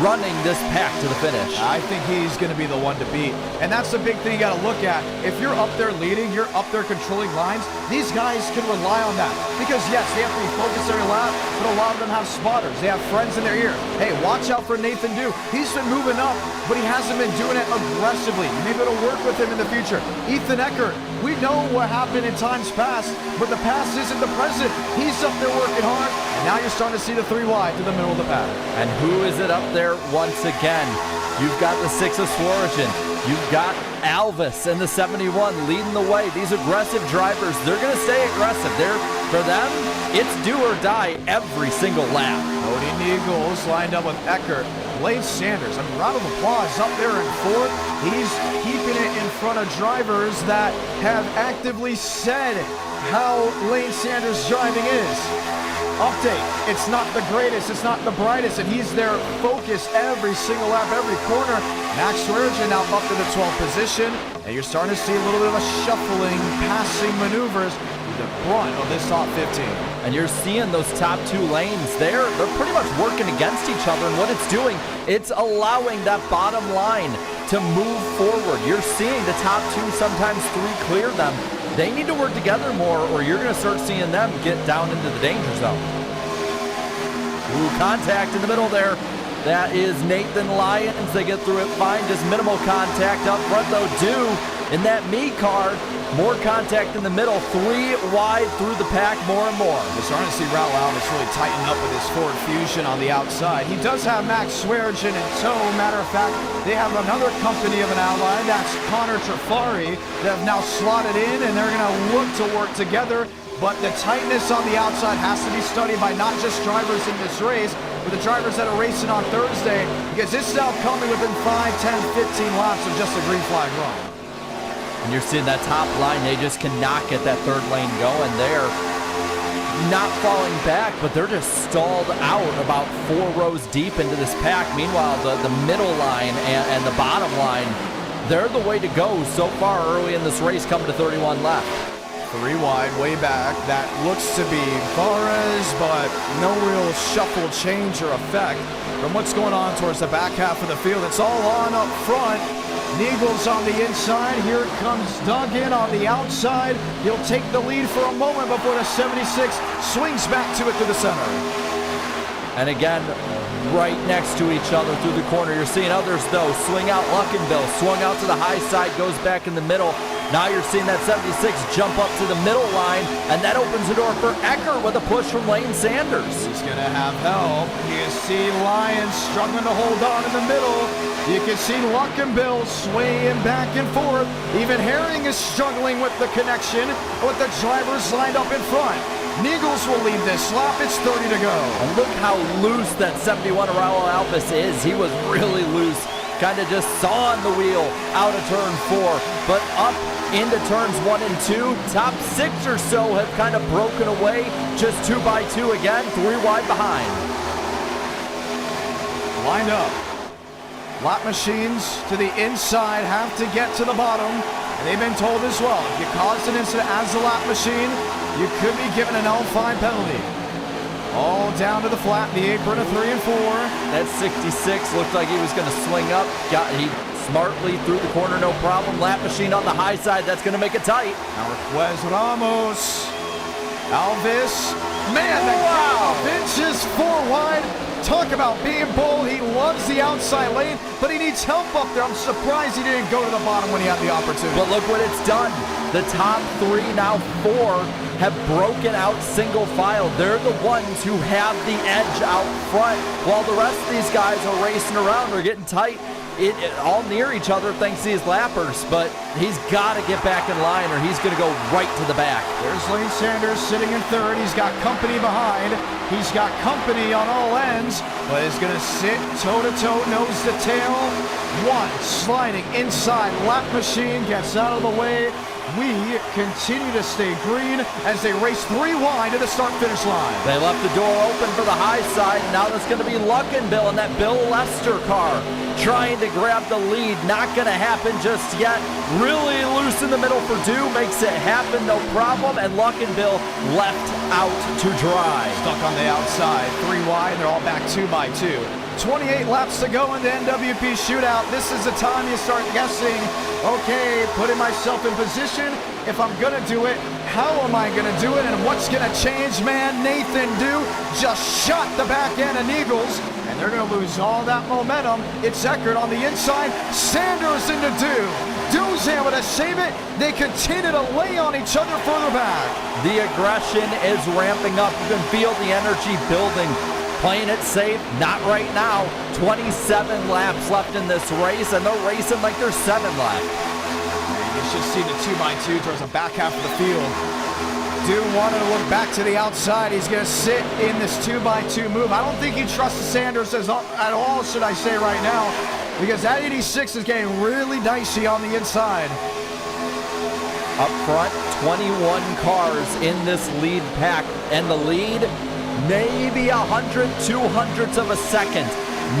running this pack to the finish. I think he's going to be the one to beat. And that's the big thing you got to look at. If you're up there leading, you're up there controlling lines, these guys can rely on that. Because yes, they have to be focused every lap, but a lot of them have spotters. They have friends in their ear. Hey, watch out for Nathan Dew. He's been moving up, but he hasn't been doing it aggressively. Maybe it'll work with him in the future. Ethan Eckert, we know what happened in times past, but the past isn't the present. He's up there working hard, and now you're starting to see the 3 wide to the middle of the pack. And who is it up there once again? You've got the 6 of Swearingen. You've got Alvis in the 71 leading the way. These aggressive drivers, they're going to stay aggressive. For them, it's do or die every single lap. Cody Nichols lined up with Eckert. Lane Sanders, a round of applause up there in 4th. He's keeping it in front of drivers that have actively said how Lane Sanders' driving is. Update, it's not the greatest, it's not the brightest, and he's there focused every single lap, every corner. Max Swearingen now up to the 12th position, and you're starting to see a little bit of a shuffling, passing maneuvers with the brunt of this top 15. And you're seeing those top 2 lanes, they're pretty much working against each other, and what it's doing, it's allowing that bottom line to move forward. You're seeing the top 2, sometimes 3 clear them. They need to work together more, or you're going to start seeing them get down into the danger zone. Ooh, contact in the middle there. That is Nathan Lyons. They get through it fine. Just minimal contact up front, though. Dew in that me car. More contact in the middle. 3 wide through the pack, more and more. We're starting to see Raul Alvis really tighten up with his Ford Fusion on the outside. He does have Max Swearingen in tow. Matter of fact, they have another company of an ally. That's Connor Trafari that have now slotted in, and they're going to look to work together. But the tightness on the outside has to be studied by not just drivers in this race, but the drivers that are racing on Thursday, because this is now coming within 5, 10, 15 laps of just a green flag run. And you're seeing that top line, they just cannot get that 3rd lane going. They're not falling back, but they're just stalled out about 4 rows deep into this pack. Meanwhile, the middle line and the bottom line, they're the way to go so far early in this race, coming to 31 left. 3 wide, way back. That looks to be Varez, but no real shuffle change or effect from what's going on towards the back half of the field. It's all on up front. Nichols on the inside. Here comes Duggan on the outside. He'll take the lead for a moment before the 76 swings back to it to the center. And again, right next to each other through the corner. You're seeing others, though, swing out. Luckenbill swung out to the high side, goes back in the middle. Now you're seeing that 76 jump up to the middle line, and that opens the door for Eckert with a push from Lane Sanders. He's going to have help. You see Lyons struggling to hold on in the middle. You can see Luckenbill swaying back and forth. Even Herring is struggling with the connection with the drivers lined up in front. Nichols will lead this lap. It's 30 to go. And look how loose that 71 Raul Alves is. He was really loose. Kind of just sawing the wheel out of turn 4, but up into turns 1 and 2. Top 6 or so have kind of broken away. Just 2 by 2 again, 3 wide behind. Lined up. Lap machines to the inside have to get to the bottom. And they've been told as well, if you caused an incident as a lap machine, you could be given an L5 penalty. All down to the flat, the apron of 3 and 4. That 66 looked like he was going to swing up. He smartly through the corner, no problem. Lap machine on the high side, that's going to make it tight. Marquez Ramos. Alves. Man, the gap inches 4 wide. Talk about being bold. He loves the outside lane, but he needs help up there. I'm surprised he didn't go to the bottom when he had the opportunity. But look what it's done. The top 3, now 4, have broken out single file. They're the ones who have the edge out front, while the rest of these guys are racing around. They're getting tight. All near each other thanks to these lappers, but he's got to get back in line or he's going to go right to the back. There's Lane Sanders sitting in 3rd. He's got company behind. He's got company on all ends, but is going to sit toe-to-toe, nose to tail. 1 sliding inside. Lap machine gets out of the way. We continue to stay green as they race 3 wide to the start-finish line. They left the door open for the high side. Now that's going to be Luckenbill in that Bill Lester car trying to grab the lead. Not going to happen just yet. Really loose in the middle for Dew. Makes it happen, no problem. And Luckenbill left out to dry. Stuck on the outside. 3 wide. They're all back 2 by 2. 28 laps to go in the NWP Shootout. This is the time you start guessing, okay, putting myself in position. If I'm going to do it, how am I going to do it, and what's going to change? Man, Nathan Dew just shot the back end of Nichols, and they're going to lose all that momentum. It's Eckert on the inside. Sanders into Dew. Dew's able to save it. They continue to lay on each other further back. The aggression is ramping up. You can feel the energy building. Playing it safe, not right now. 27 laps left in this race, and they're racing like there's 7 left. You should see the 2 by 2 towards the back half of the field. Dew wanted to look back to the outside. He's going to sit in this 2 by 2 move. I don't think he trusts Sanders at all, should I say right now, because that 86 is getting really dicey on the inside. Up front, 21 cars in this lead pack, and the lead, maybe 200ths of a second.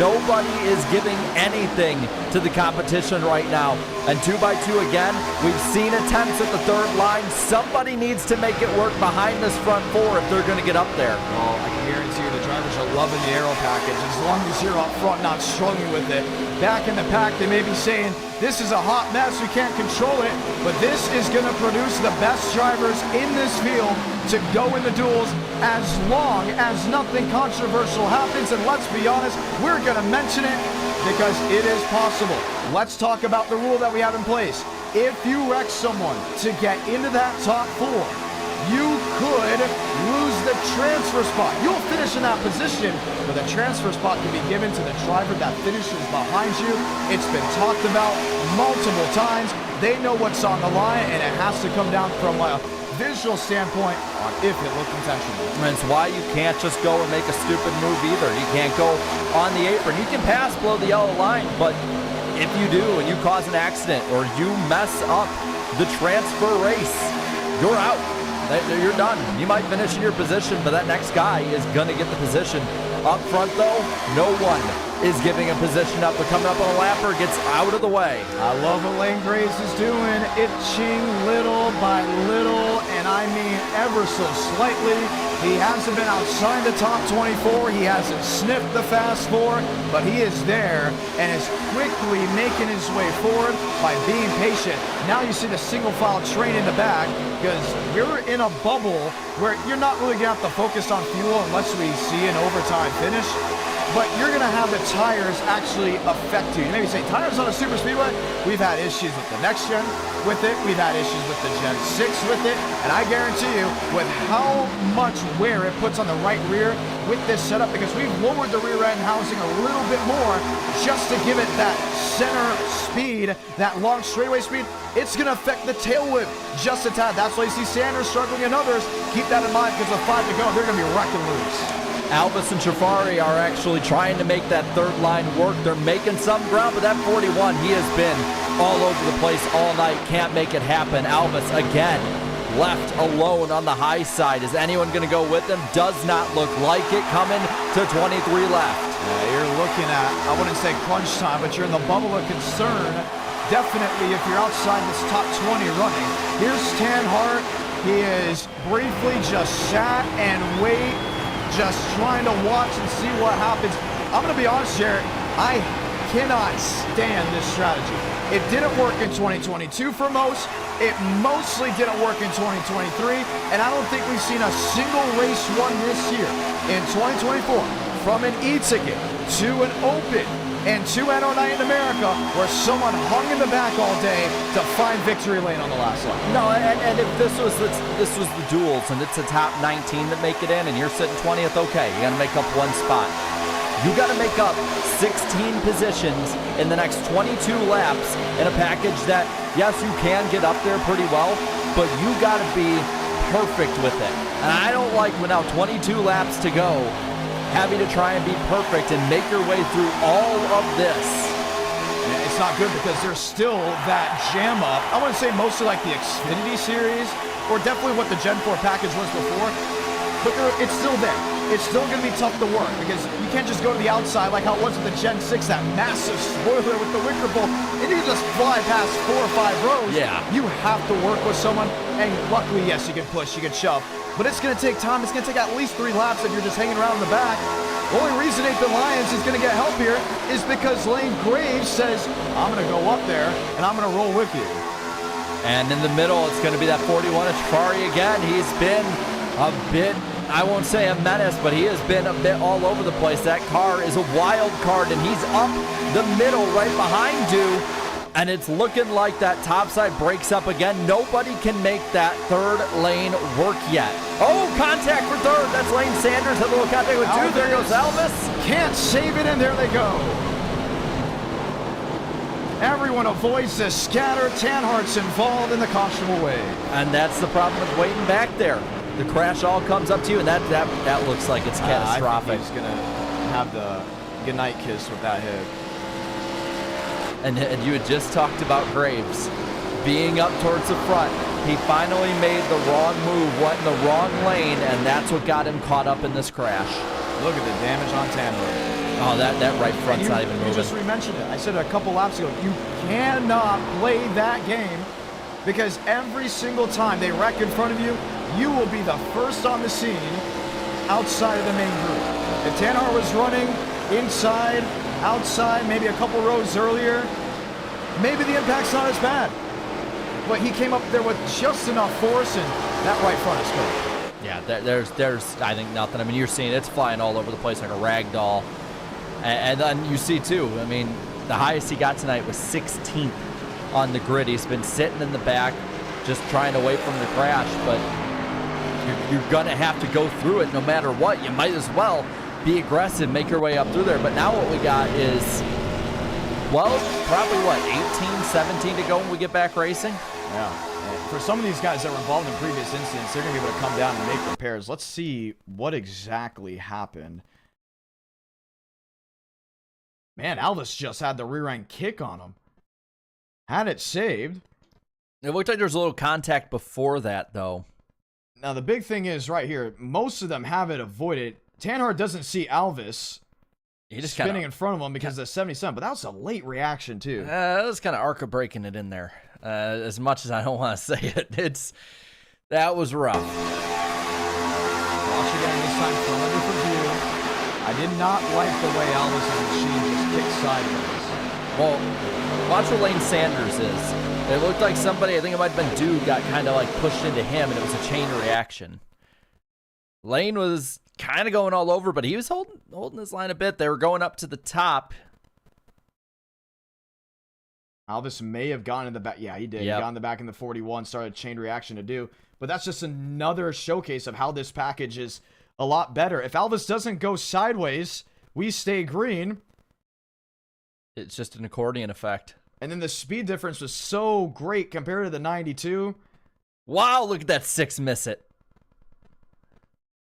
Nobody is giving anything to the competition right now. And 2 by 2 again, we've seen attempts at the 3rd line. Somebody needs to make it work behind this front 4 if they're going to get up there. Well, I can guarantee you the drivers are loving the aero package as long as you're up front not struggling with it. Back in the pack, they may be saying, this is a hot mess, we can't control it, but this is going to produce the best drivers in this field to go in the duels as long as nothing controversial happens. And let's be honest, we're going to mention it because it is possible. Let's talk about the rule that we have in place. If you wreck someone to get into that top 4, you could lose the transfer spot. You'll finish in that position, but the transfer spot can be given to the driver that finishes behind you. It's been talked about multiple times. They know what's on the line, and it has to come down from a visual standpoint on if it looked intentional. And it's why you can't just go and make a stupid move either. You can't go on the apron. You can pass below the yellow line, but if you do and you cause an accident or you mess up the transfer race, you're out. You're done. You might finish in your position, but that next guy is going to get the position. Up front, though, no one is giving a position up. But coming up on a lapper, gets out of the way. I love what Lane Grace is doing. Itching little by little, and I mean ever so slightly. He hasn't been outside the top 24. He hasn't sniffed the fast 4, but he is there and is quickly making his way forward by being patient. Now you see the single file train in the back because you're in a bubble where you're not really going to have to focus on fuel unless we see an overtime finish. but you're going to have the tires actually affect you. You may be saying, tires on a super speedway? We've had issues with the Next-Gen with it. We've had issues with the Gen 6 with it. And I guarantee you, with how much wear it puts on the right rear with this setup, because we've lowered the rear end housing a little bit more just to give it that center speed, that long straightaway speed, it's going to affect the tail whip just a tad. That's why you see Sanders struggling and others. Keep that in mind, because with 5 to go, they're going to be wrecking loose. Albus and Shafari are actually trying to make that third line work. They're making some ground, but that 41, he has been all over the place all night. Can't make it happen. Albus, again, left alone on the high side. Is anyone going to go with him? Does not look like it. Coming to 23 left. Yeah, you're looking at, I wouldn't say crunch time, but you're in the bubble of concern. Definitely if you're outside this top 20 running. Here's Tanhart. He is briefly just sat and wait, just trying to watch and see what happens. I'm going to be honest, Jared, I cannot stand this strategy. It didn't work in 2022 for most. It mostly didn't work in 2023, and I don't think we've seen a single race won this year in 2024 from an e-ticket to an open and to NO Night in America where someone hung in the back all day to find victory lane on the last lap. No, and if this was the duels and it's the top 19 that make it in and you're sitting 20th, okay, you got to make up one spot. You got to make up 16 positions in the next 22 laps in a package that, yes, you can get up there pretty well, but you got to be perfect with it. And I don't like when now 22 laps to go, having to try and be perfect and make your way through all of this. Yeah, it's not good because there's still that jam up. I want to say mostly like the Xfinity Series, or definitely what the Gen-4 package was before, but it's still there. It's still going to be tough to work because you can't just go to the outside like how it was with the Gen 6, that massive spoiler with the wicker bowl, and you just fly past 4 or 5 rows. Yeah. You have to work with someone, and luckily, yes, you can push, you can shove, but it's going to take time. It's going to take at least 3 laps if you're just hanging around in the back. The only reason Nathan Lyons is going to get help here is because Lane Graves says, I'm going to go up there, and I'm going to roll with you. And in the middle, it's going to be that 41 of Shafari again. He's been a bit, I won't say a menace, but he has been a bit all over the place. That car is a wild card, and he's up the middle right behind you. And it's looking like that top side breaks up again. Nobody can make that third lane work yet. Oh, contact for third. That's Lane Sanders. A little contact with 2. There goes Elvis. Can't save it, and there they go. Everyone avoids the scatter. Tanhart's involved in the cautionable wave. And that's the problem with waiting back there. The crash all comes up to you, and that looks like it's catastrophic. I think he's going to have the goodnight kiss with that hit. And you had just talked about Graves being up towards the front. He finally made the wrong move, went in the wrong lane, and that's what got him caught up in this crash. Look at the damage on Tanner. Oh, that right front's not even moving. You just re-mentioned it. I said it a couple laps ago. You cannot play that game because every single time they wreck in front of you, you will be the first on the scene outside of the main group. If Tanner was running inside, outside, maybe a couple rows earlier, maybe the impact's not as bad. But he came up there with just enough force, and that right front is good. Yeah, there's I think nothing. I mean, you're seeing it's flying all over the place like a rag doll. And then you see too, I mean, the highest he got tonight was 16th on the grid. He's been sitting in the back just trying to wait from the crash, but you're going to have to go through it no matter what. You might as well be aggressive, make your way up through there. But now what we got is, well, probably what, 18, 17 to go when we get back racing? Yeah. For some of these guys that were involved in previous incidents, they're going to be able to come down and make repairs. Let's see what exactly happened. Man, Elvis just had the rear end kick on him. Had it saved. It looked like there was a little contact before that, though. Now, the big thing is right here, most of them have it avoided. Tanhart doesn't see Elvis He just spinning in front of him because of the 77, but that was a late reaction, too. That was kind of arca breaking it in there. As much as I don't want to say it, that was rough. Watch again this time from a different view. I did not like the way Elvis' machine just kicked sideways. Well, watch where Lane Sanders is. It looked like somebody, I think it might have been Dude, got kind of like pushed into him, and it was a chain reaction. Lane was kind of going all over, but he was holding his line a bit. They were going up to the top. Alvis may have gone in the back. Yeah, he did. Yep. He got in the back in the 41, started chain reaction to do. But that's just another showcase of how this package is a lot better. If Alvis doesn't go sideways, we stay green. It's just an accordion effect. And then the speed difference was so great compared to the 92. Wow, look at that 6 miss it.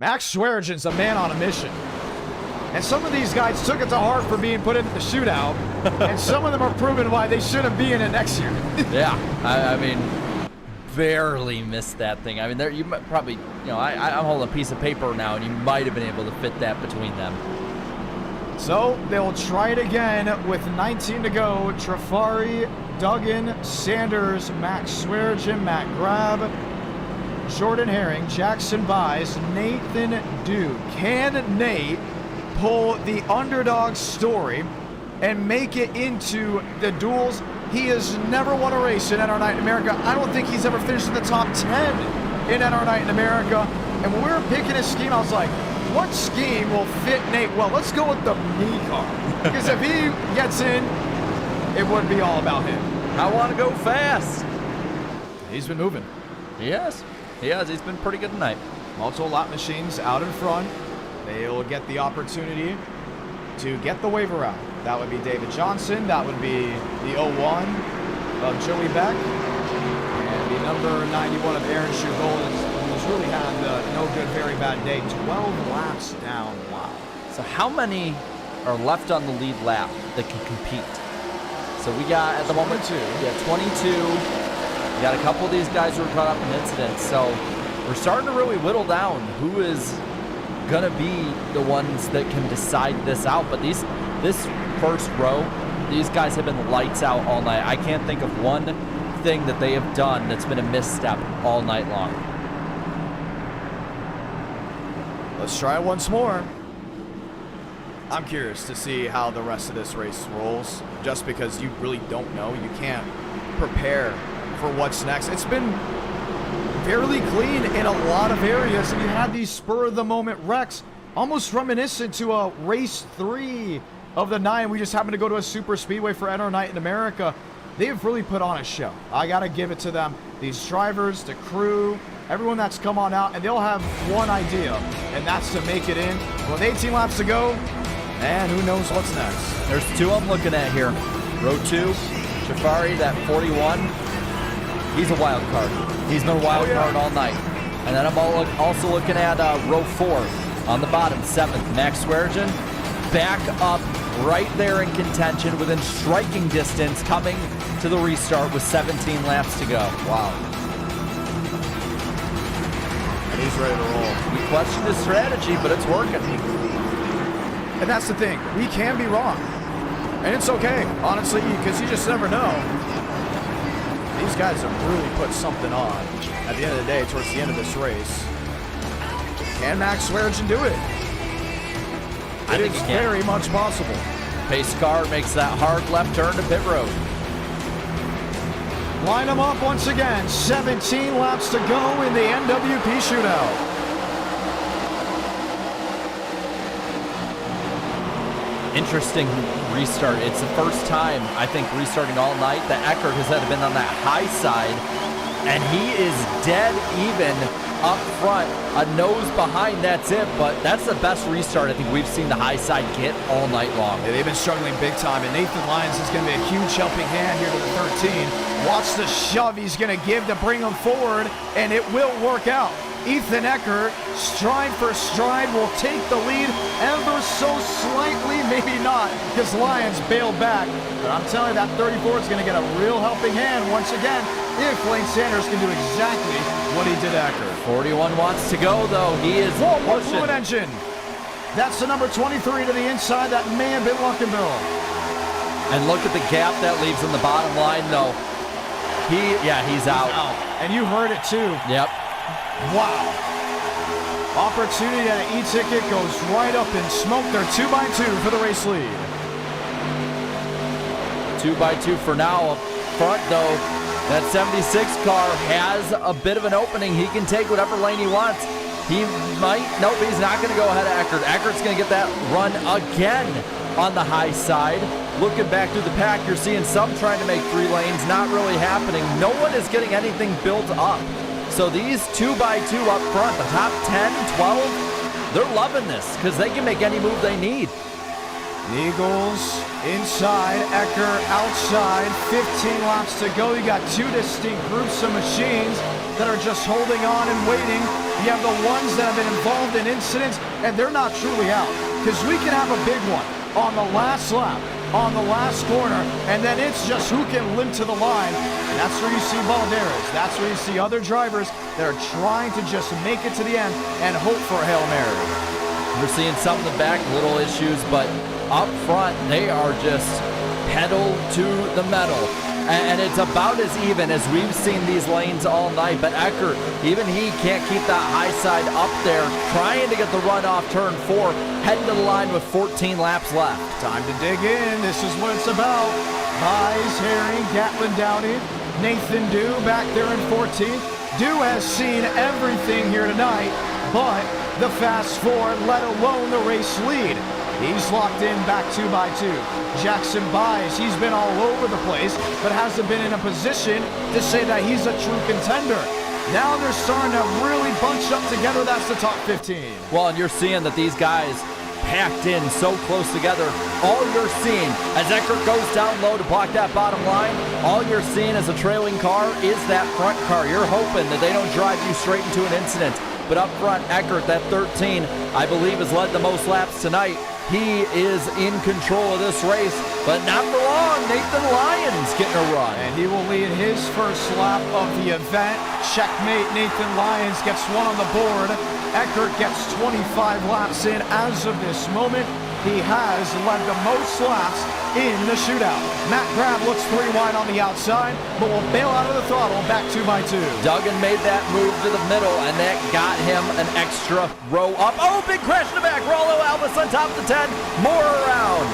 Max Swearigen's a man on a mission. And some of these guys took it to heart for being put into the shootout. And some of them are proving why they shouldn't be in it next year. Yeah, I mean, barely missed that thing. I mean, there you might probably, you know, I'm holding a piece of paper now, and you might have been able to fit that between them. So they'll try it again with 19 to go. Trafari, Duggan, Sanders, Max Swearigen, Matt Grab, Jordan Herring, Jackson Buys, Nathan Dew. Can Nate pull the underdog story and make it into the duels? He has never won a race in NR Night in America. I don't think he's ever finished in the top 10 in NR Night in America. And when we were picking his scheme, I was like, what scheme will fit Nate well? Let's go with the me car. Because if he gets in, it would be all about him. I want to go fast. He's been moving. He has. He has. He's been pretty good tonight. Multiple lap machines out in front. They'll get the opportunity to get the waiver out. That would be David Johnson. That would be the 01 of Joey Beck. And the number 91 of Aaron Shugold, who's really had no good, very bad day. 12 laps down. Wow. So how many are left on the lead lap that can compete? So we got, at the moment, 22. We got a couple of these guys who were caught up in incidents. So we're starting to really whittle down who is going to be the ones that can decide this out. But this first row, these guys have been lights out all night. I can't think of one thing that they have done that's been a misstep all night long. Let's try it once more. I'm curious to see how the rest of this race rolls, just because you really don't know. You can't prepare for what's next. It's been fairly clean in a lot of areas, and you had these spur-of-the-moment wrecks, almost reminiscent to a race 3 of the 9. We just happened to go to a super speedway for NR Night in America. They've really put on a show. I gotta give it to them. These drivers, the crew, everyone that's come on out, and they'll have one idea, and that's to make it in. With 18 laps to go, and who knows what's next. There's 2 I'm looking at here. Row 2, Jafari, that 41. He's a wild card. He's been a wild card all night. And then I'm also looking at row 4 on the bottom, 7th, Max Swearigen. Back up right there in contention within striking distance coming to the restart with 17 laps to go. Wow. And he's ready to roll. We questioned his strategy, but it's working. And that's the thing. We can be wrong. And it's okay, honestly, because you just never know. These guys have really put something on at the end of the day, towards the end of this race. Can Max Swearigen do it? I think it's he can. Very much possible. Pace car makes that hard left turn to pit road. Line them up once again. 17 laps to go in the NWP Shootout. Interesting restart. It's the first time, I think, restarting all night that Eckert has had been on that high side, and he is dead even up front, a nose behind, that's it, but that's the best restart I think we've seen the high side get all night long. Yeah, they've been struggling big time, and Nathan Lyons is going to be a huge helping hand here to the 13. Watch the shove he's going to give to bring him forward, and it will work out. Ethan Eckert, stride for stride, will take the lead ever so slightly, maybe not, because Lyons bailed back. But I'm telling you, that 34 is going to get a real helping hand once again if Lane Sanders can do exactly what he did to Eckert. 41 wants to go, though. He is Whoa, pushing. fluid engine. That's the number 23 to the inside. That may have been Luckenbill. And look at the gap that leaves on the bottom line, though. He's out. And you heard it, too. Yep. Wow. Opportunity at an e-ticket goes right up in smoke. They're 2x2 for the race lead. 2x2 for now. Up front, though, that 76 car has a bit of an opening. He can take whatever lane he wants. He might. Nope, he's not going to go ahead of Eckert. Eckert's going to get that run again on the high side. Looking back through the pack, you're seeing some trying to make 3 lanes. Not really happening. No one is getting anything built up. So these 2x2 up front, the top 10, 12, they're loving this because they can make any move they need. Eagles inside, Eckert outside, 15 laps to go. You got 2 distinct groups of machines that are just holding on and waiting. You have the ones that have been involved in incidents, and they're not truly out. Because we can have a big one on the last lap, on the last corner, and then it's just who can limp to the line. And that's where you see Balderas. That's where you see other drivers that are trying to just make it to the end and hope for a Hail Mary. We're seeing some in the back, little issues, but up front, they are just pedal to the metal. And it's about as even as we've seen these lanes all night. But Eckert, even he can't keep that high side up there, trying to get the run off turn 4, heading to the line with 14 laps left. Time to dig in. This is what it's about. Buys, Herring, Gatlin Downey, Nathan Dew back there in 14th. Dew has seen everything here tonight, but the Fast Four, let alone the race lead. He's locked in back 2x2. Jackson Buys, he's been all over the place, but hasn't been in a position to say that he's a true contender. Now they're starting to really bunch up together. That's the top 15. Well, and you're seeing that these guys packed in so close together. All you're seeing as Eckert goes down low to block that bottom line, all you're seeing as a trailing car is that front car. You're hoping that they don't drive you straight into an incident. But up front, Eckert, that 13, I believe, has led the most laps tonight. He is in control of this race, but not for long. Nathan Lyons getting a run. And he will lead his first lap of the event. Checkmate, Nathan Lyons gets one on the board. Eckert gets 25 laps in as of this moment. He has led the most laps in the shootout. Matt Grab looks 3 wide on the outside, but will bail out of the throttle back 2x2. Duggan made that move to the middle, and that got him an extra row up. Oh, big crash in the back. Rollo Alvis on top of the 10. More around.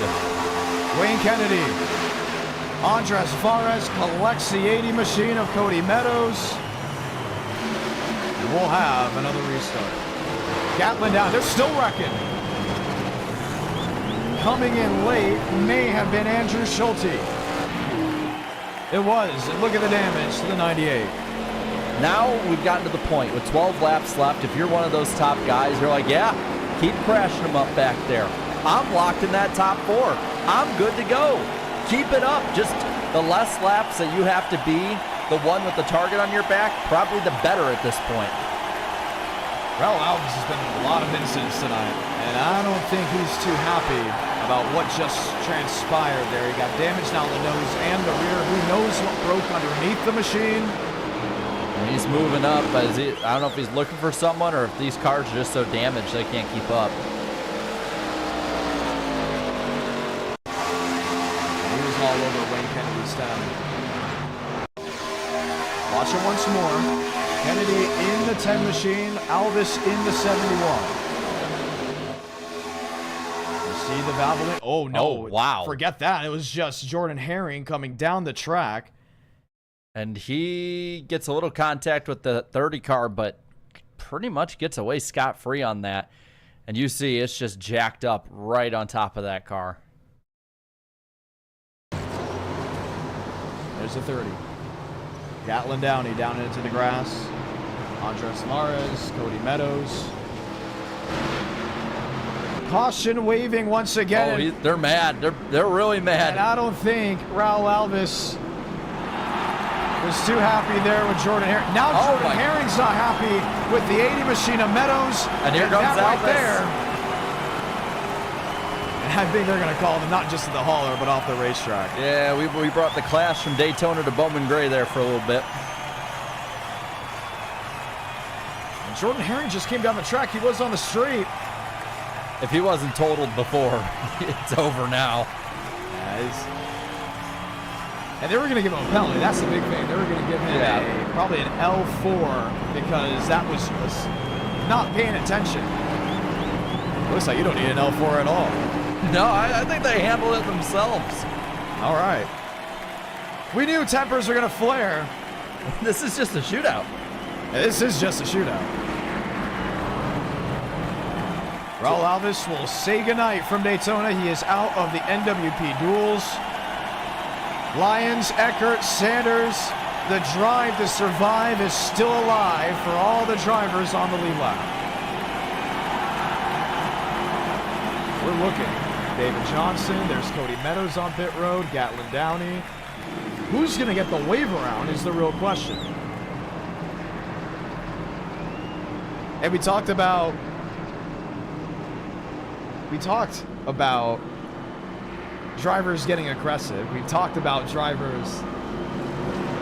Wayne Kennedy. Andres Fares collects the 80 machine of Cody Meadows. And we'll have another restart. Gatlin down. They're still wrecking. Coming in late may have been Andrew Schulte. It was. And look at the damage to the 98. Now we've gotten to the point with 12 laps left. If you're one of those top guys, you're like, yeah, keep crashing them up back there. I'm locked in that top 4. I'm good to go. Keep it up. Just the less laps that you have to be the one with the target on your back, probably the better at this point. Raul Alves has been in a lot of incidents tonight, and I don't think he's too happy about what just transpired there. He got damage down the nose and the rear. Who knows what broke underneath the machine? And he's moving up. I don't know if he's looking for someone or if these cars are just so damaged they can't keep up. He was all over Wayne Kennedy's stem. Watch it once more. Kennedy in the 10 machine, Alvis in the 71. You see the Valvoline. Oh, no. Oh, wow. Forget that. It was just Jordan Herring coming down the track. And he gets a little contact with the 30 car, but pretty much gets away scot-free on that. And you see it's just jacked up right on top of that car. There's a 30. Gatlin Downey down into the grass. Andres Mares, Cody Meadows. Caution waving once again. Oh, they're mad. They're really mad. And I don't think Raul Alvis was too happy there with Jordan Herring. Now Jordan Herring's not happy with the 80 machine of Meadows. And here comes that Alvis. Right there. And I think they're going to call them not just at the hauler, but off the racetrack. Yeah, we brought the clash from Daytona to Bowman Gray there for a little bit. And Jordan Herring just came down the track. He was on the straight. If he wasn't totaled before, it's over now. And they were going to give him a penalty. That's the big thing. They were going to give him probably an L4 because that was not paying attention. Looks like you don't need an L4 at all. No, I think they handled it themselves. All right. We knew tempers were going to flare. This is just a shootout. This is just a shootout. Raul Alves will say goodnight from Daytona. He is out of the NWP duels. Lyons, Eckert, Sanders, the drive to survive is still alive for all the drivers on the lead lap. We're looking. David Johnson, there's Cody Meadows on pit road, Gatlin Downey. Who's going to get the wave around is the real question. And we talked about drivers getting aggressive. We talked about drivers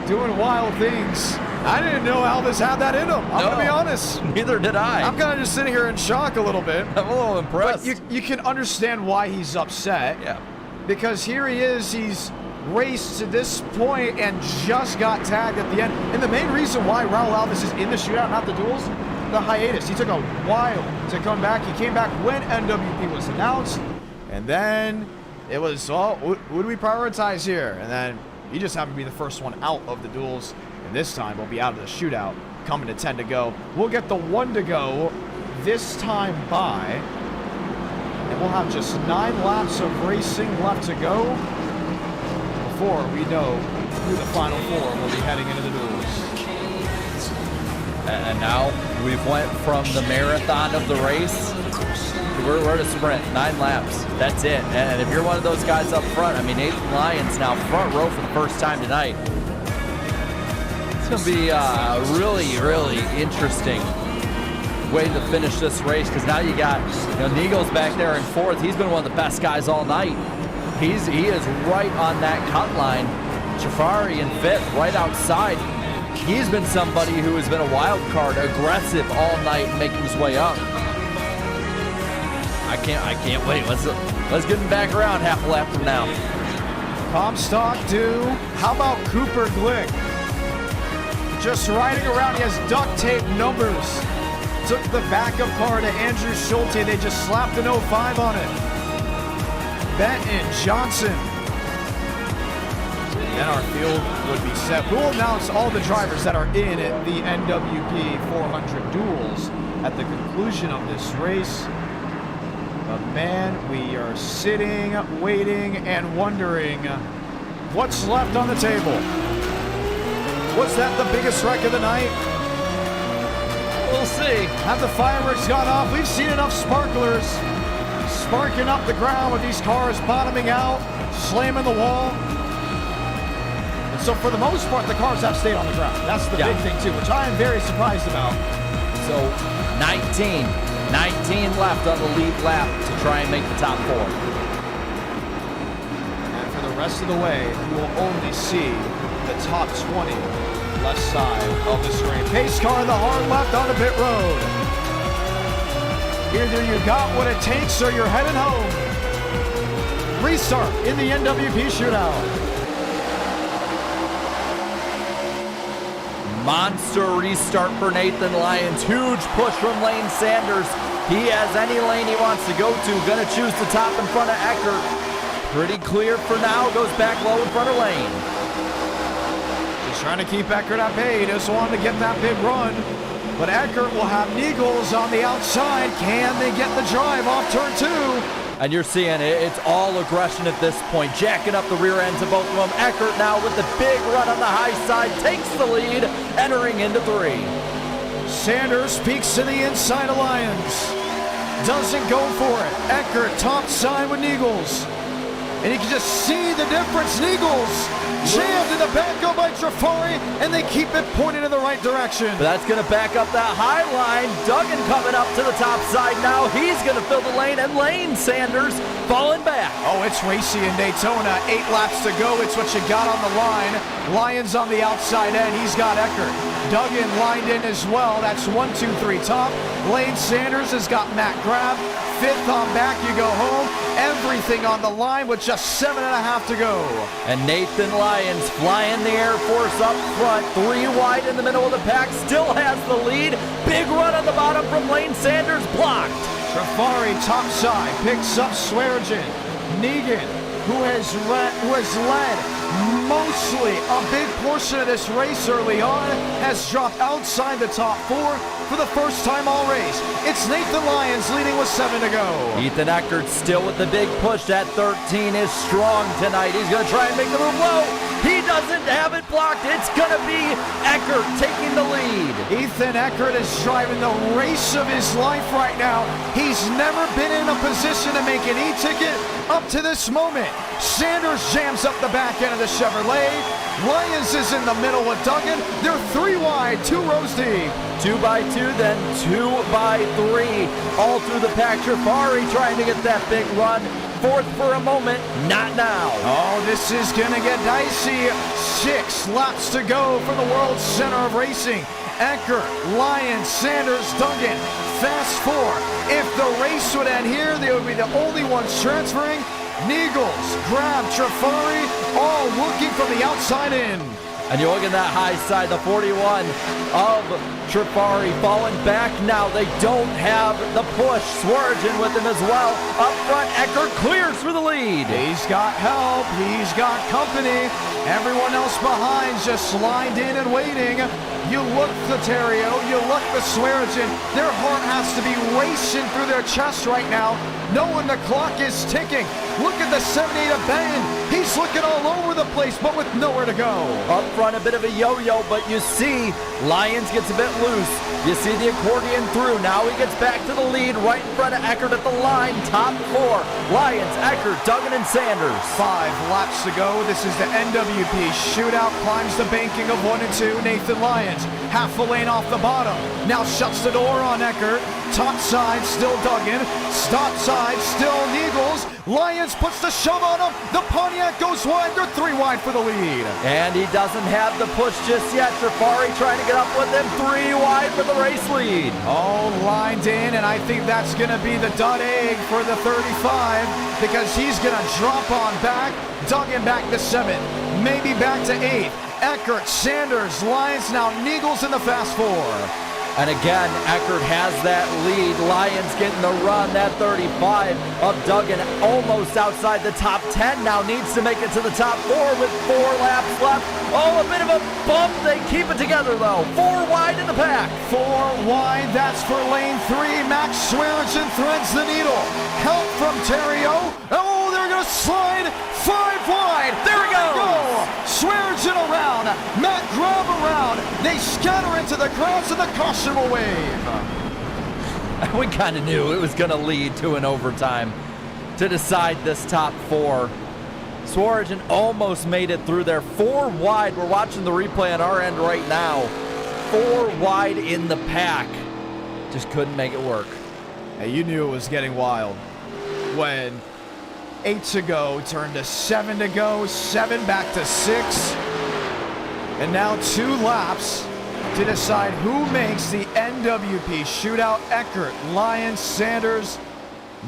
doing wild things. I didn't know Alves had that in him. I'm going to be honest. Neither did I. I'm kind of just sitting here in shock a little bit. I'm a little impressed. But you can understand why he's upset. Yeah. Because here he is, he's raced to this point and just got tagged at the end. And the main reason why Raul Alves is in the shootout, not the duels, the hiatus. He took a while to come back. He came back when NWP was announced. And then it was, who do we prioritize here? And then he just happened to be the first one out of the duels. And this time we'll be out of the shootout, coming to 10 to go. We'll get the 1 to go this time by. And we'll have just 9 laps of racing left to go before we know who the final 4 will be heading into the duels. And now we've went from the marathon of the race. We're at a sprint, 9 laps. That's it. And if you're one of those guys up front, I mean, Nathan Lyons now front row for the first time tonight. It's going to be a really, really interesting way to finish this race, because now you got, Neagle's back there in 4th. He's been one of the best guys all night. He is right on that cut line. Jafari in 5th, right outside. He's been somebody who has been a wild card, aggressive all night, making his way up. I can't wait. Let's get him back around half a lap from now. Comstock do. How about Cooper Glick? Just riding around. He has duct tape numbers. Took the backup car to Andrew Schulte. They just slapped an 05 on it. Benton, Johnson. Then our field would be set. We'll announce all the drivers that are in the NWP 400 duels at the conclusion of this race. But man, we are sitting, waiting, and wondering what's left on the table. Was that the biggest wreck of the night? We'll see. Have the fireworks gone off? We've seen enough sparklers sparking up the ground with these cars bottoming out, slamming the wall. And so for the most part, the cars have stayed on the ground. That's the big thing too, which I am very surprised about. So 19 left on the lead lap to try and make the top 4. And for the rest of the way, you will only see the top 20 left side of the screen. Pace car, the hard left on the pit road. Either you got what it takes or you're heading home. Restart in the NWP Shootout. Monster restart for Nathan Lyons. Huge push from Lane Sanders. He has any lane he wants to go to. Gonna choose the top in front of Eckert. Pretty clear for now. Goes back low in front of Lane. Just trying to keep Eckert at bay. He just wanted to get that big run. But Eckert will have Nichols on the outside. Can they get the drive off turn 2? And you're seeing it's all aggression at this point, jacking up the rear ends of both of them. Eckert now with the big run on the high side, takes the lead, entering into 3. Sanders peeks to the inside of Lyons. Doesn't go for it. Eckert top side with Nichols. And you can just see the difference. Nichols jammed in the back of by Jafari, and they keep it pointed in the right direction. But that's going to back up that high line. Duggan coming up to the top side now. He's going to fill the lane, and Lane Sanders falling back. Oh, it's racy in Daytona. 8 laps to go. It's what you got on the line. Lyons on the outside end. He's got Eckert. Duggan lined in as well. That's 1, 2, 3 top. Lane Sanders has got Matt Grab. 5th on back, you go home. Everything on the line with just 7.5 to go. And Nathan Lyons flying the Air Force up front. 3 wide in the middle of the pack. Still has the lead. Big run on the bottom from Lane Sanders. Blocked. Trafari top side picks up Swearengin. Negan, who has led mostly a big portion of this race early on has dropped outside the top 4 for the first time all race. It's Nathan Lyons leading with 7 to go. Ethan Eckert still with the big push. That 13 is strong tonight. He's going to try and make the move. Whoa! He doesn't have it blocked. It's going to be Eckert taking the lead. Ethan Eckert is driving the race of his life right now. He's never been in a position to make an E-ticket up to this moment. Sanders jams up the back end of the Chevrolet. Lyons is in the middle with Duggan. They're 3 wide, 2 rows deep. 2 by 2, then 2 by 3. All through the pack. Trifari trying to get that big run. 4th for a moment, not now. Oh, this is gonna get dicey. 6 laps to go for the World Center of Racing. Eckert, Lyons, Sanders, Duggan, fast 4. If the race would end here, they would be the only ones transferring. Niegels, Grab, Trifari, all looking from the outside in. And you look at that high side, the 41 of Trifari falling back now. They don't have the push. Sweargen with him as well. Up front, Eckert clears for the lead. He's got help. He's got company. Everyone else behind just lined in and waiting. You look to Terrio. You look to Sweargen. Their heart has to be racing through their chest right now, knowing the clock is ticking. Look at the 78 of Benton. He's looking all over the place, but with nowhere to go. Up front, a bit of a yo-yo, but you see Lyons gets a bit loose. You see the accordion through. Now he gets back to the lead right in front of Eckert at the line. Top 4. Lyons, Eckert, Duggan, and Sanders. 5 laps to go. This is the NWP Shootout. Climbs the banking of 1 and 2. Nathan Lyons, half a lane off the bottom. Now shuts the door on Eckert. Top side, still Duggan. Stop side, still Niegels. Lyons puts the shove on him. The Pontiac goes wide. They're 3 wide for the lead. And he doesn't have the push just yet. Trifari trying to get up with him. 3 wide for the race lead. All lined in, and I think that's going to be the dud egg for the 35 because he's going to drop on back. Duggan back to 7th, maybe back to 8th. Eckert, Sanders, Lyons, now Niegels in the fast 4. And again, Eckert has that lead. Lyons getting the run. That 35 of Duggan almost outside the top 10. Now needs to make it to the top 4 with 4 laps left. Oh, a bit of a bump. They keep it together, though. 4 wide in the pack. 4 wide. That's for lane 3. Max Sweargen threads the needle. Help from Terrio. Oh, they're going to slide 5 wide. There we go. Sweargen around. Matt Grab around. They scatter into the grass and the caution will wave. We kind of knew it was going to lead to an overtime to decide this top 4. Sweargen almost made it through there. 4 wide. We're watching the replay on our end right now. 4 wide in the pack. Just couldn't make it work. Hey, you knew it was getting wild when 8 to go turned to 7 to go, 7 back to 6, and now 2 laps to decide who makes the NWP Shootout. Eckert, Lyons, Sanders,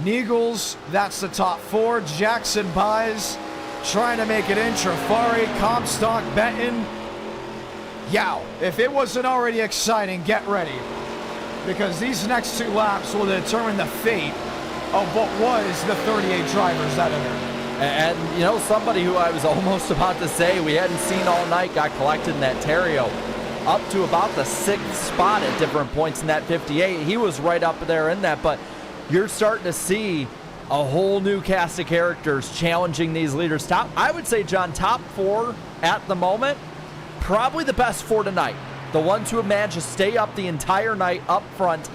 Niegels, that's the top 4. Jackson buys, trying to make it in. Trifari, Comstock, Benton. Yow, if it wasn't already exciting, get ready, because these next 2 laps will determine the fate of what was the 38 drivers that entered. And, you know, somebody who I was almost about to say we hadn't seen all night got collected in that Terrio. Up to about the 6th spot at different points in that 58. He was right up there in that, but you're starting to see a whole new cast of characters challenging these leaders. I would say, John, top 4 at the moment, probably the best 4 tonight. The ones who have managed to stay up the entire night up front,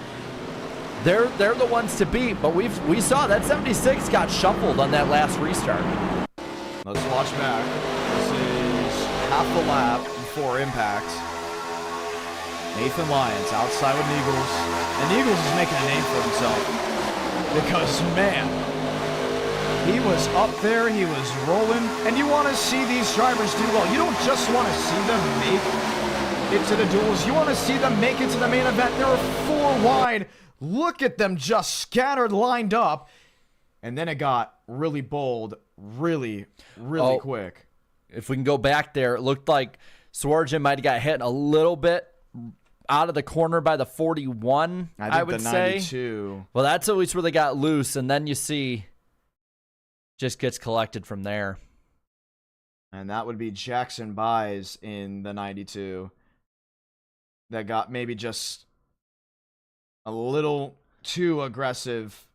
they're the ones to beat. But we saw that 76 got shuffled on that last restart. Let's watch back. This is half a lap before impact. Nathan Lyons outside with Niegels. And Niegels is making a name for himself. Because, man, he was up there, he was rolling. And you want to see these drivers do well. You don't just want to see them make it to the duels. You want to see them make it to the main event. There are 4 wide. Look at them just scattered, lined up. And then it got really bold, really quick. If we can go back there, it looked like Sweargen might have got hit a little bit out of the corner by the 41, I would the say. 92. Well, that's at least where they got loose, and then you see just gets collected from there. And that would be Jackson Buys in the 92. That got maybe just a little too aggressive.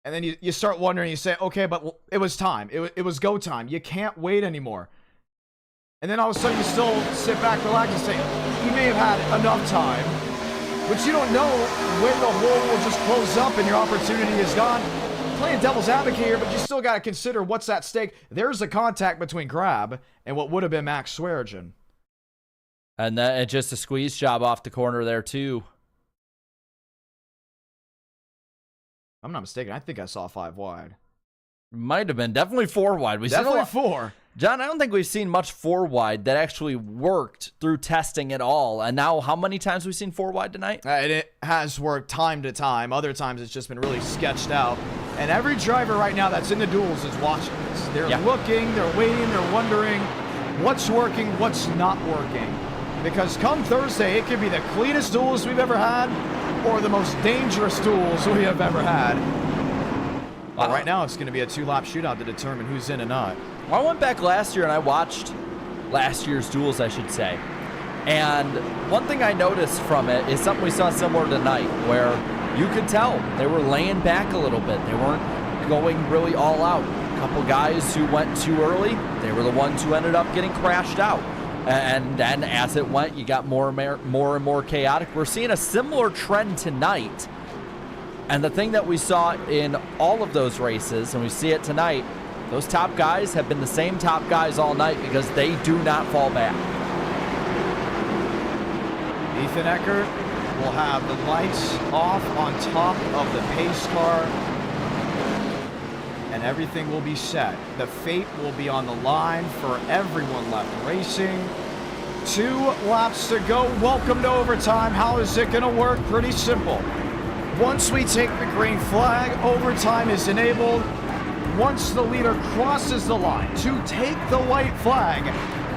And then you start wondering, you say, okay, but it was time. It was go time. You can't wait anymore. And then all of a sudden you still sit back, relax, and say, you may have had enough time. But you don't know when the hole will just close up and your opportunity is gone. Playing devil's advocate here, but you still got to consider what's at stake. There's a contact between Grab and what would have been Max Swearigan. And that, just a squeeze job off the corner there, too. I'm not mistaken. I think I saw 5 wide. Might have been. Definitely 4 wide. Definitely 4. John, I don't think we've seen much 4 wide that actually worked through testing at all. And now, how many times have we seen 4 wide tonight? And it has worked time to time. Other times it's just been really sketched out. And every driver right now that's in the duels is watching this. They're looking, they're waiting, they're wondering what's working, what's not working. Because come Thursday, it could be the cleanest duels we've ever had or the most dangerous duels we have ever had. But right now, it's going to be a 2-lap shootout to determine who's in and not. I went back last year and I watched last year's duels, I should say. And one thing I noticed from it is something we saw similar tonight, where you could tell they were laying back a little bit. They weren't going really all out. A couple guys who went too early, they were the ones who ended up getting crashed out. And then as it went, you got more and more chaotic. We're seeing a similar trend tonight. And the thing that we saw in all of those races, and we see it tonight, those top guys have been the same top guys all night because they do not fall back. Ethan Eckert will have the lights off on top of the pace car, and everything will be set. The fate will be on the line for everyone left racing. 2 laps to go. Welcome to overtime. How is it going to work? Pretty simple. Once we take the green flag, overtime is enabled. Once the leader crosses the line to take the white flag,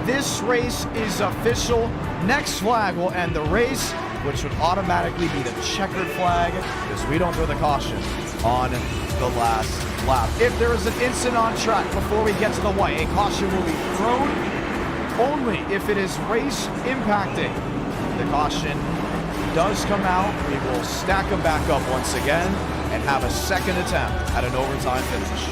this race is official. Next flag will end the race, which would automatically be the checkered flag because we don't throw the caution on the last lap. If there is an incident on track before we get to the white, a caution will be thrown only if it is race impacting. The caution does come out, we will stack them back up once again and have a second attempt at an overtime finish.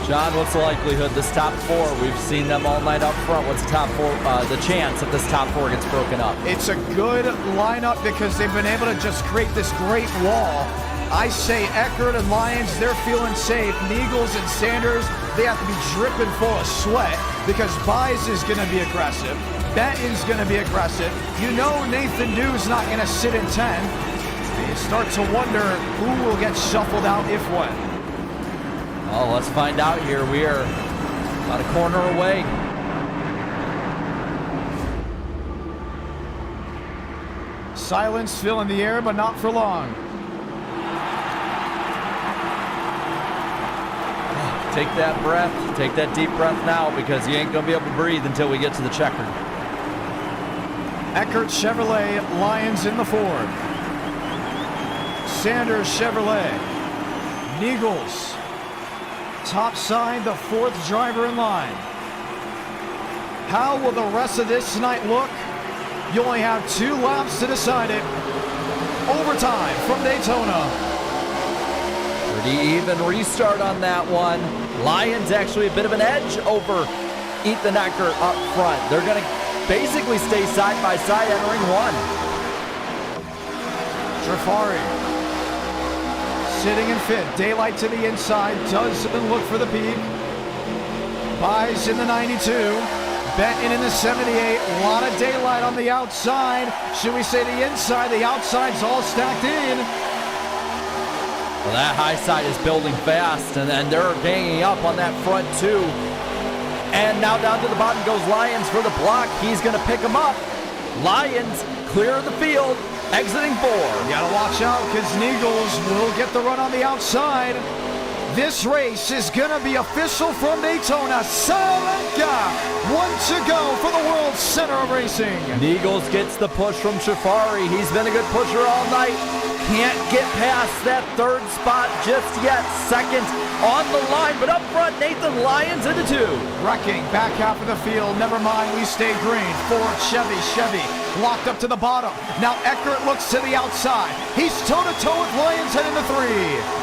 John, what's the likelihood this top 4? We've seen them all night up front. What's the top 4? The chance that this top 4 gets broken up? It's a good lineup because they've been able to just create this great wall. I say Eckert and Lyons, they're feeling safe. Niegels and Sanders, they have to be dripping full of sweat because Buys is going to be aggressive. Benton's going to be aggressive. You know Nathan Dew's not going to sit in 10. You start to wonder who will get shuffled out if when. Oh, let's find out here. We are about a corner away. Silence filling the air, but not for long. Take that breath. Take that deep breath now because you ain't going to be able to breathe until we get to the checkered. Eckert Chevrolet, Lyons in the Ford. Sanders Chevrolet. Niegels. Top side, the 4th driver in line. How will the rest of this night look? You only have 2 laps to decide it. Overtime from Daytona. Pretty even restart on that one. Lyons actually a bit of an edge over Ethan Eckert up front. They're going to basically stay side by side entering 1. Trafari sitting in 5th. Daylight to the inside. Doesn't look for the peak. Buys in the 92. Benton in the 78. A lot of daylight on the outside. Should we say the inside? The outside's all stacked in. Well, that high side is building fast, and then they're ganging up on that front too. And now down to the bottom goes Lyons for the block. He's going to pick him up. Lyons clear of the field, exiting 4. You gotta watch out because Niegels will get the run on the outside. This race is gonna be official from Daytona. Salenka, 1 to go for the World Center of Racing. Niegels gets the push from Shafari. He's been a good pusher all night. can't get past that third spot just yet. Second on the line, but up front, Nathan Lyons into 2. Wrecking back half of the field. Never mind, we stay green. Ford, Chevy locked up to the bottom. Now Eckert looks to the outside. He's toe-to-toe with Lyons heading to 3.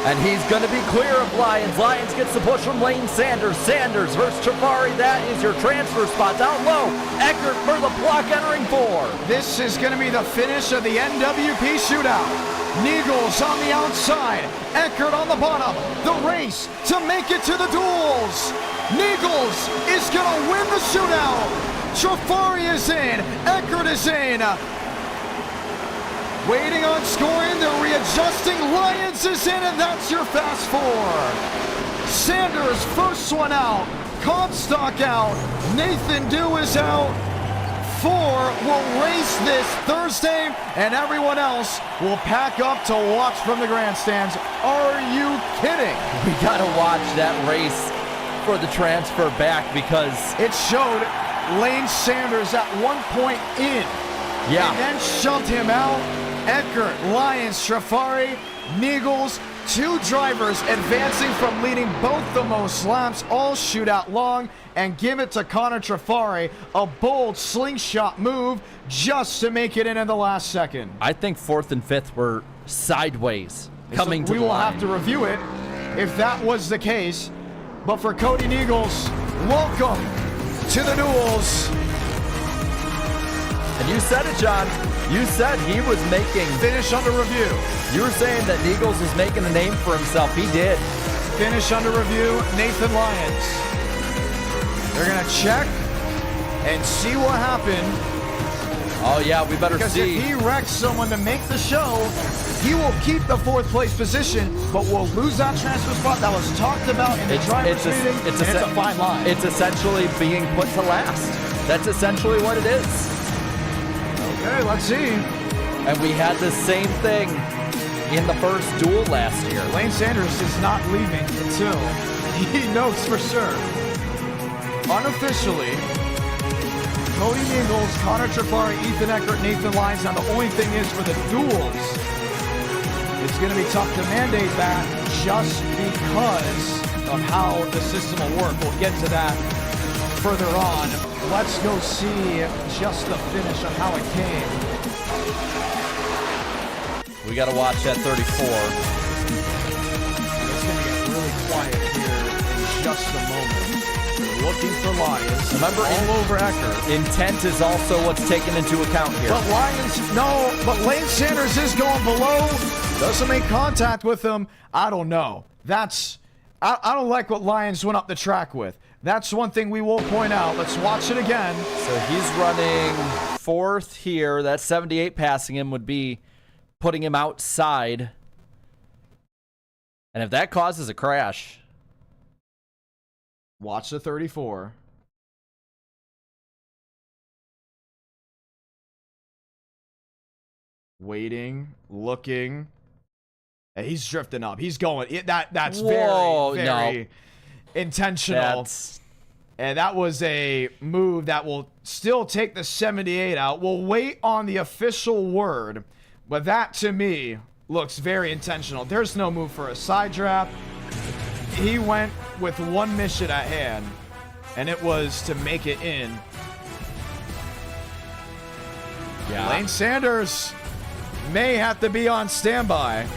And he's going to be clear of Lyons. Lyons gets the push from Lane Sanders. Sanders versus Trafari. That is your transfer spot. Down low, Eckert for the block entering 4. This is going to be the finish of the NWP Shootout. Niegels on the outside. Eckert on the bottom. The race to make it to the duels. Niegels is going to win the shootout. Trafari is in. Eckert is in. Waiting on scoring. They're readjusting. Lyons is in, and that's your fast 4. Sanders, first one out. Comstock out. Nathan Dew is out. 4 will race this Thursday, and everyone else will pack up to watch from the grandstands. Are you kidding? We got to watch that race for the transfer back because it showed Lane Sanders at one point in. Yeah. And then shoved him out. Eckert, Lyons, Trafari, Niegels, 2 drivers advancing from leading both the most laps all shootout long, and give it to Connor Trafari, a bold slingshot move just to make it in the last second. I think 4th and 5th were sideways coming to the line. We will have to review it if that was the case. But for Cody Niegels, welcome to the duels. And you said it, John. You said he was making... Finish under review. You were saying that Niegels was making a name for himself. He did. Finish under review, Nathan Lyons. They're going to check and see what happened. Oh, yeah, we better because see. Because if he wrecks someone to make the show, he will keep the 4th place position, but will lose that transfer spot that was talked about in the driver's meeting. It's a fine line. It's essentially being put to last. That's essentially what it is. Okay, let's see. And we had the same thing in the first duel last year. Lane Sanders is not leaving until he knows for sure. Unofficially, Cody Niegels, Connor Trafari, Ethan Eckert, Nathan Lyons. Now the only thing is for the duels, it's going to be tough to mandate that just because of how the system will work. We'll get to that further on. Let's go see just the finish of how it came. We got to watch that 34. It's going to get really quiet here in just a moment. Looking for Lyons. Remember, all over Eckert. Intent is also what's taken into account here. But Lyons, no, but Lane Sanders is going below. Doesn't make contact with him. I don't know. I don't like what Lyons went up the track with. That's one thing we will point out. Let's watch it again. So he's running 4th here. That 78 passing him would be putting him outside. And if that causes a crash... Watch the 34. Waiting, looking. And he's drifting up. He's going. That's Whoa, very intentional. And that was a move that will still take the 78 out. We'll wait on the official word. But that, to me, looks very intentional. There's no move for a side draft. He went with one mission at hand, and it was to make it in. Yeah. Lane Sanders may have to be on standby.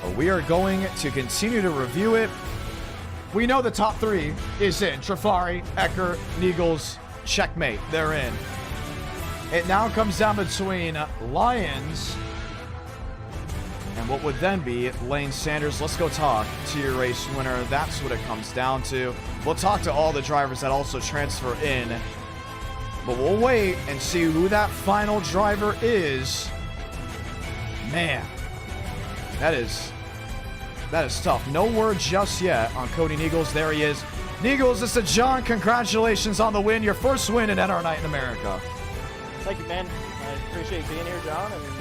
But we are going to continue to review it. We know the top 3 is in. Trafari, Eckert, Niegels, checkmate. They're in. It now comes down between Lyons and what would then be Lane Sanders. Let's go talk to your race winner. That's what it comes down to. We'll talk to all the drivers that also transfer in. But we'll wait and see who that final driver is. Man, that is tough. No word just yet on Cody Niegels. There he is. Niegels, this is John. Congratulations on the win. Your first win in NR Night in America. Thank you, man. I appreciate being here, John. And,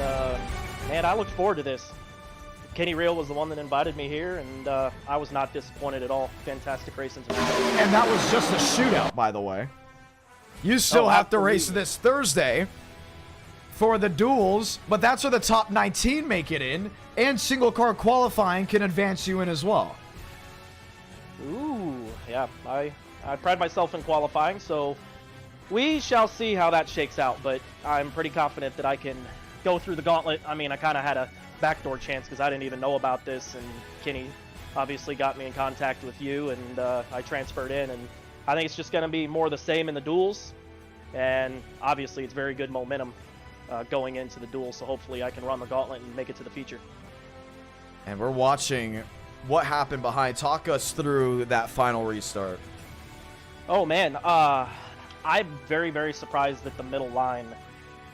man, I look forward to this. Kenny Real was the one that invited me here, and I was not disappointed at all. Fantastic racing. And that was just a shootout, by the way. You still have to race this Thursday for the duels, but that's where the top 19 make it in, and single car qualifying can advance you in as well. Ooh, yeah, I pride myself in qualifying, so we shall see how that shakes out, but I'm pretty confident that I can go through the gauntlet. I mean, I kind of had a backdoor chance because I didn't even know about this, and Kenny obviously got me in contact with you, and I transferred in, and I think it's just going to be more the same in the duels, and obviously it's very good momentum going into the duels, so hopefully I can run the gauntlet and make it to the feature. And we're watching what happened behind. Talk us through that final restart. Oh man, I'm very, very surprised that the middle line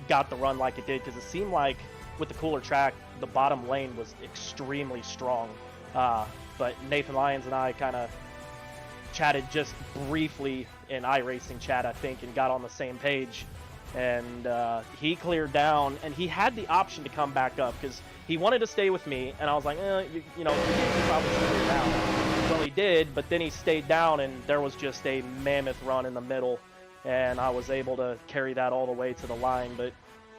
got the run like it did, because it seemed like with the cooler track, the bottom lane was extremely strong. But Nathan Lyons and I kind of chatted just briefly in iRacing chat, I think, and got on the same page. And he cleared down, and he had the option to come back up because he wanted to stay with me, and I was like, you probably should clear down. Well, he did, but then he stayed down, and there was just a mammoth run in the middle, and I was able to carry that all the way to the line. But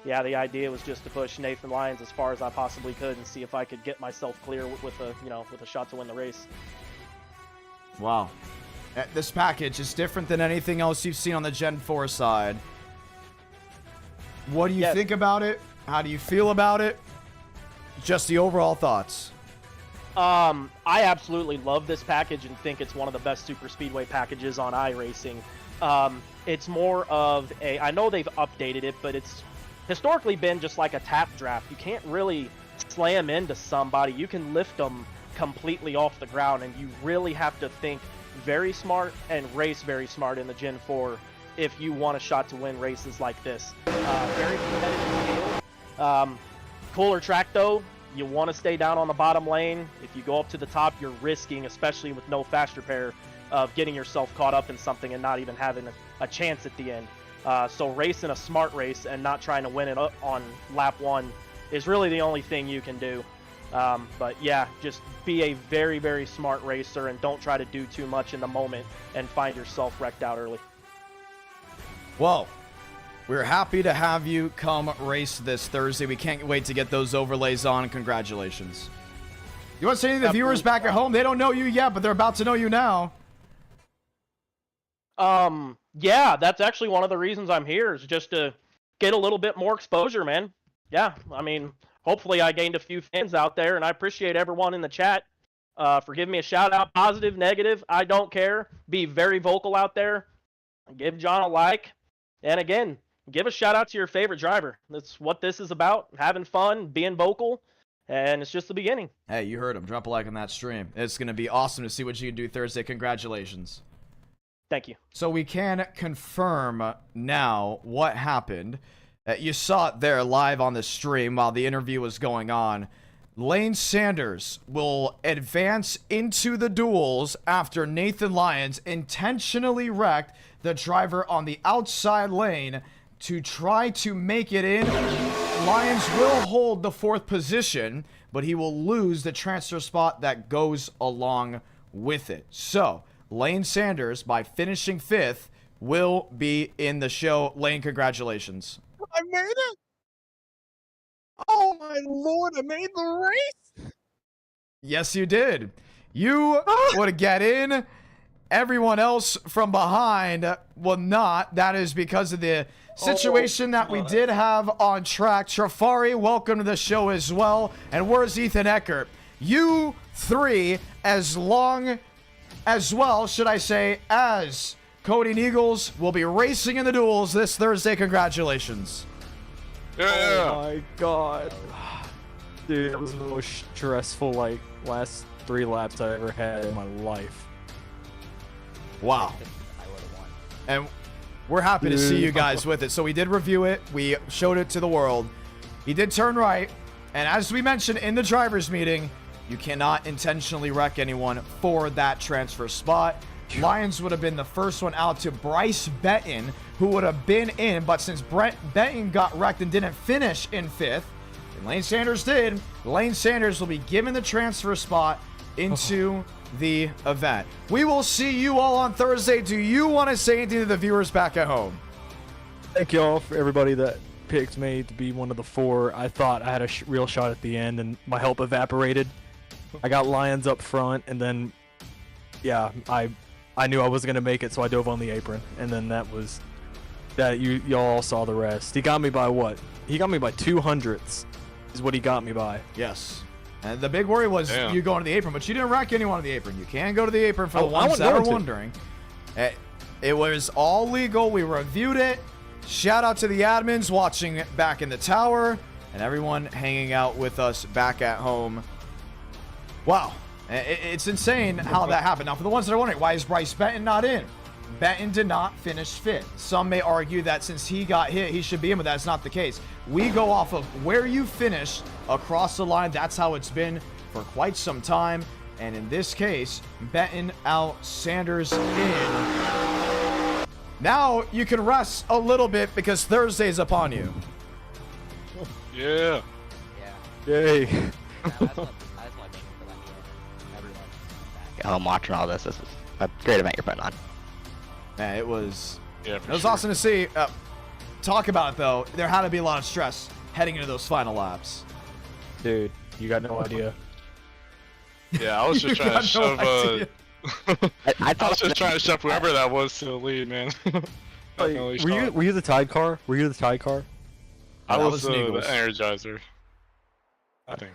yeah, the idea was just to push Nathan Lyons as far as I possibly could and see if I could get myself clear with a shot to win the race. Wow. This package is different than anything else you've seen on the Gen 4 side. What do you think about it? How do you feel about it? Just the overall thoughts. I absolutely love this package and think it's one of the best super speedway packages on iRacing. It's more of I know they've updated it, but it's historically been just like a tap draft. You can't really slam into somebody. You can lift them completely off the ground, and you really have to think very smart and race very smart in the Gen 4 if you want a shot to win races like this. Very competitive field. Cooler track though. You want to stay down on the bottom lane. If you go up to the top, you're risking, especially with no fast repair, of getting yourself caught up in something and not even having a chance at the end. So racing a smart race and not trying to win it up on lap 1 is really the only thing you can do. But yeah, just be a very, very smart racer and don't try to do too much in the moment and find yourself wrecked out early. Well, we're happy to have you come race this Thursday. We can't wait to get those overlays on. Congratulations. You want to say anything to the viewers back at home? They don't know you yet, but they're about to know you now. Yeah, that's actually one of the reasons I'm here, is just to get a little bit more exposure, man. Yeah, I mean, hopefully I gained a few fans out there, and I appreciate everyone in the chat for giving me a shout out. Positive, negative, I don't care. Be very vocal out there. Give John a like. And again, give a shout out to your favorite driver. That's what this is about. Having fun, being vocal, and it's just the beginning. Hey, you heard him. Drop a like on that stream. It's going to be awesome to see what you can do Thursday. Congratulations. Thank you. So we can confirm now what happened. You saw it there live on the stream while the interview was going on. Lane Sanders will advance into the duels after Nathan Lyons intentionally wrecked the driver on the outside lane to try to make it in. Lyons will hold the 4th position, but he will lose the transfer spot that goes along with it. So Lane Sanders, by finishing 5th, will be in the show. Lane, congratulations. I made it! Oh my lord, I made the race! Yes, you did. You would get in. Everyone else from behind will not. That is because of the situation that we did have on track. Trafari, welcome to the show as well. And where's Ethan Eckert? You 3, as long as well, should I say, as Cody and Eagles will be racing in the duels this Thursday. Congratulations. Oh my god. Dude, it was the most stressful, last 3 laps I ever had in my life. Wow. And we're happy to see you guys with it. So we did review it. We showed it to the world. He did turn right. And as we mentioned in the driver's meeting, you cannot intentionally wreck anyone for that transfer spot. Lyons would have been the first one out to Bryce Benton, who would have been in, but since Benton got wrecked and didn't finish in 5th, and Lane Sanders did, Lane Sanders will be given the transfer spot into the event. We will see you all on Thursday. Do you want to say anything to the viewers back at home? Thank y'all for everybody that picked me to be one of the 4. I thought I had a real shot at the end, and my hope evaporated. I got Lyons up front, and then, yeah, I knew I was gonna make it, so I dove on the apron, and then that was that. Y'all saw the rest. He got me by what? He got me by 200ths, is what he got me by. Yes. And the big worry was you going to the apron, but you didn't wreck anyone on the apron. You can go to the apron for the ones that are wondering. It was all legal. We reviewed it. Shout out to the admins watching back in the tower and everyone hanging out with us back at home. Wow. It's insane how that happened. Now, for the ones that are wondering, why is Bryce Benton not in? Benton did not finish 5th. Some may argue that since he got hit, he should be in, but that's not the case. We go off of where you finished across the line. That's how it's been for quite some time. And in this case, Benton out, Sanders in. Now you can rest a little bit because Thursday's upon you. Yeah. Yay. I'm watching all this. This is a great event you're putting on. Man, it was Yeah, awesome to see. Talk about it, though. There had to be a lot of stress heading into those final laps. Dude, you got no idea. Yeah, I was just trying to shove. I I was just trying to shove whoever that was to the lead, man. Like, were you the Tide car? Were you the Tide car? I that was was the Nichols. Energizer. I think.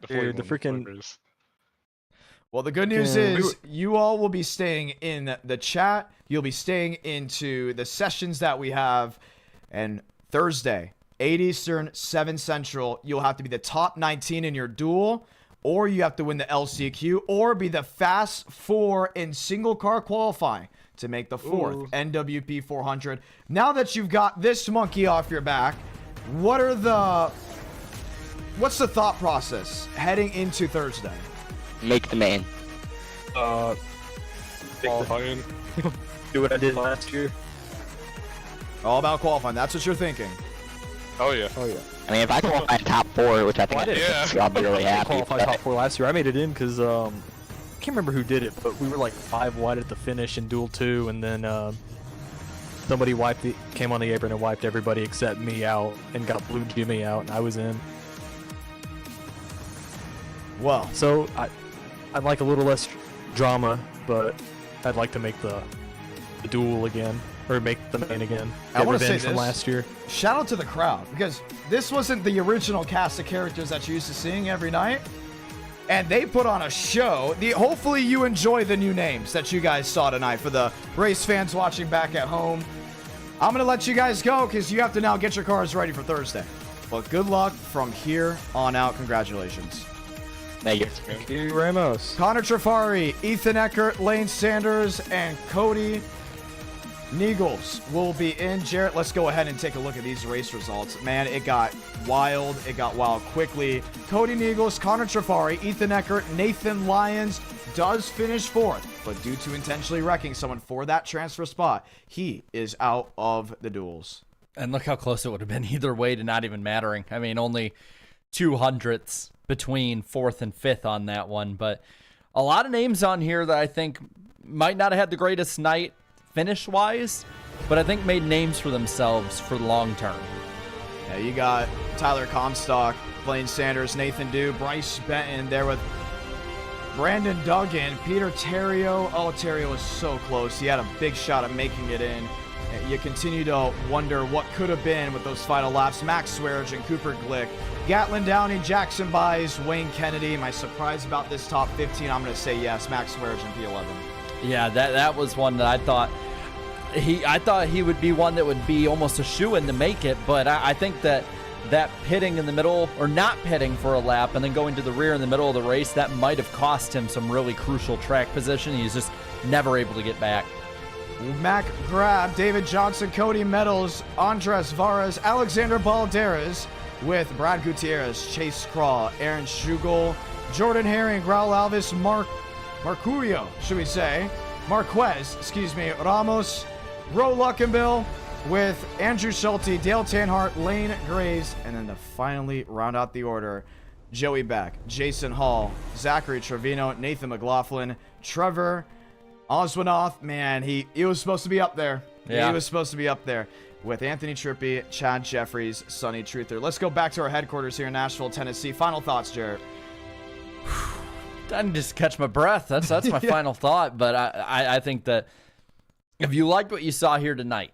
Dude, the 41 freaking- Clippers. Well, the good news Yeah, is you all will be staying in the chat. You'll be staying into the sessions that we have. And Thursday, 8 Eastern, 7 Central, you'll have to be the top 19 in your duel, or you have to win the LCQ, or be the Fast 4 in single car qualifying to make the 4th NWP 400. Now that you've got this monkey off your back, what's the thought process heading into Thursday? Make the main. Qualifying. Do what I did last year. All about qualifying. That's what you're thinking. Oh yeah. Oh yeah. I mean, if I qualify in top 4, which I think I'll be really I happy. qualified top 4 last year. I made it in because I can't remember who did it, but we were like 5 wide at the finish in Duel 2, and then somebody came on the apron and wiped everybody except me out and got Blue Jimmy out, and I was in. Well, So I'd like a little less drama, but I'd like to make the duel again, or make the main again. I Get wanna say revenge from this. last year. shout out to the crowd, because this wasn't the original cast of characters that you're used to seeing every night. And they put on a show. Hopefully you enjoy the new names that you guys saw tonight. For the race fans watching back at home, I'm going to let you guys go because you have to now get your cars ready for Thursday. But good luck from here on out. Congratulations. Thank you. Thank you, Ramos. Connor Trafari, Ethan Eckert, Lane Sanders, and Cody Niegels will be in. Jarrett, let's go ahead and take a look at these race results. Man, it got wild. It got wild quickly. Cody Niegels, Connor Trafari, Ethan Eckert, Nathan Lyons does finish 4th, but due to intentionally wrecking someone for that transfer spot, he is out of the duels. And look how close it would have been either way to not even mattering. I mean, only 200ths between 4th and 5th on that one. But a lot of names on here that I think might not have had the greatest night finish-wise, but I think made names for themselves for the long term. Yeah, you got Tyler Comstock, Blaine Sanders, Nathan Dew, Bryce Benton there with Brandon Duggan, Peter Terrio. Oh, Terrio was so close. He had a big shot at making it in. You continue to wonder what could have been with those final laps. Max Swearage and Cooper Glick. Gatlin Downey, Jackson Buys, Wayne Kennedy. Am I surprised about this top 15? I'm going to say yes. Max Swearage and P11. Yeah, that was one that I thought he would be one that would be almost a shoo-in to make it, but I think that pitting in the middle, or not pitting for a lap and then going to the rear in the middle of the race, that might have cost him some really crucial track position. He's just never able to get back. Mac Grab, David Johnson, Cody Meadows, Andres Varas, Alexander Balderas with Brad Gutierrez, Chase Craw, Aaron Schugel, Jordan Herring, Raul Alves, Marcurio, should we say, Marquez, Ramos, Ro Luckenbill with Andrew Schulte, Dale Tanhart, Lane Graves, and then to finally round out the order, Joey Beck, Jason Hall, Zachary Trevino, Nathan McLaughlin, Trevor Oswinoff. Man, he was supposed to be up there. Yeah. He was supposed to be up there. with Anthony Trippi, Chad Jeffries, Sonny Truther. Let's go back to our headquarters here in Nashville, Tennessee. Final thoughts, Jarrett. I can just catch my breath. That's my final thought. But I think that if you liked what you saw here tonight,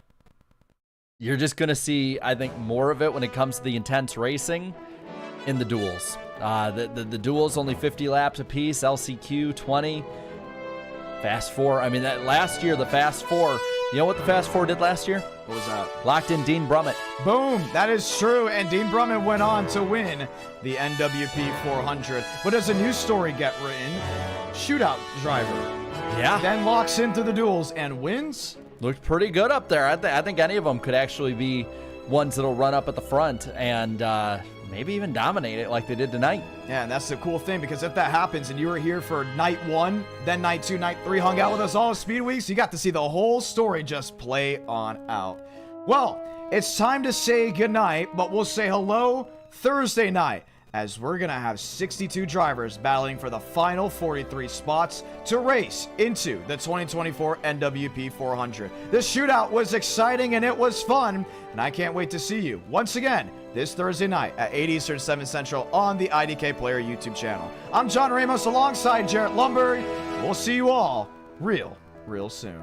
you're just going to see, I think, more of it when it comes to the intense racing in the duels. The duels only 50 laps apiece, LCQ 20, Fast Four. I mean, that last year, the Fast Four, you know what the Fast Four did last year? What was that? Locked in Dean Brummett. Boom! That is true, and Dean Brummett went on to win the NWP 400. But does a new story get written? Shootout driver. Yeah. Then locks into the duels and wins? Looked pretty good up there. I think any of them could actually be ones that'll run up at the front and maybe even dominate it like they did tonight. Yeah, and that's the cool thing, because if that happens and you were here for night 1, then night 2, night 3, hung out with us all at Speed Weeks, you got to see the whole story just play on out. Well, it's time to say goodnight, but we'll say hello Thursday night, as we're going to have 62 drivers battling for the final 43 spots to race into the 2024 NWP 400. The shootout was exciting and it was fun, and I can't wait to see you once again this Thursday night at 8 Eastern, 7 Central on the IDK Player YouTube channel. I'm John Ramos alongside Jarrett Lumberg. We'll see you all real soon.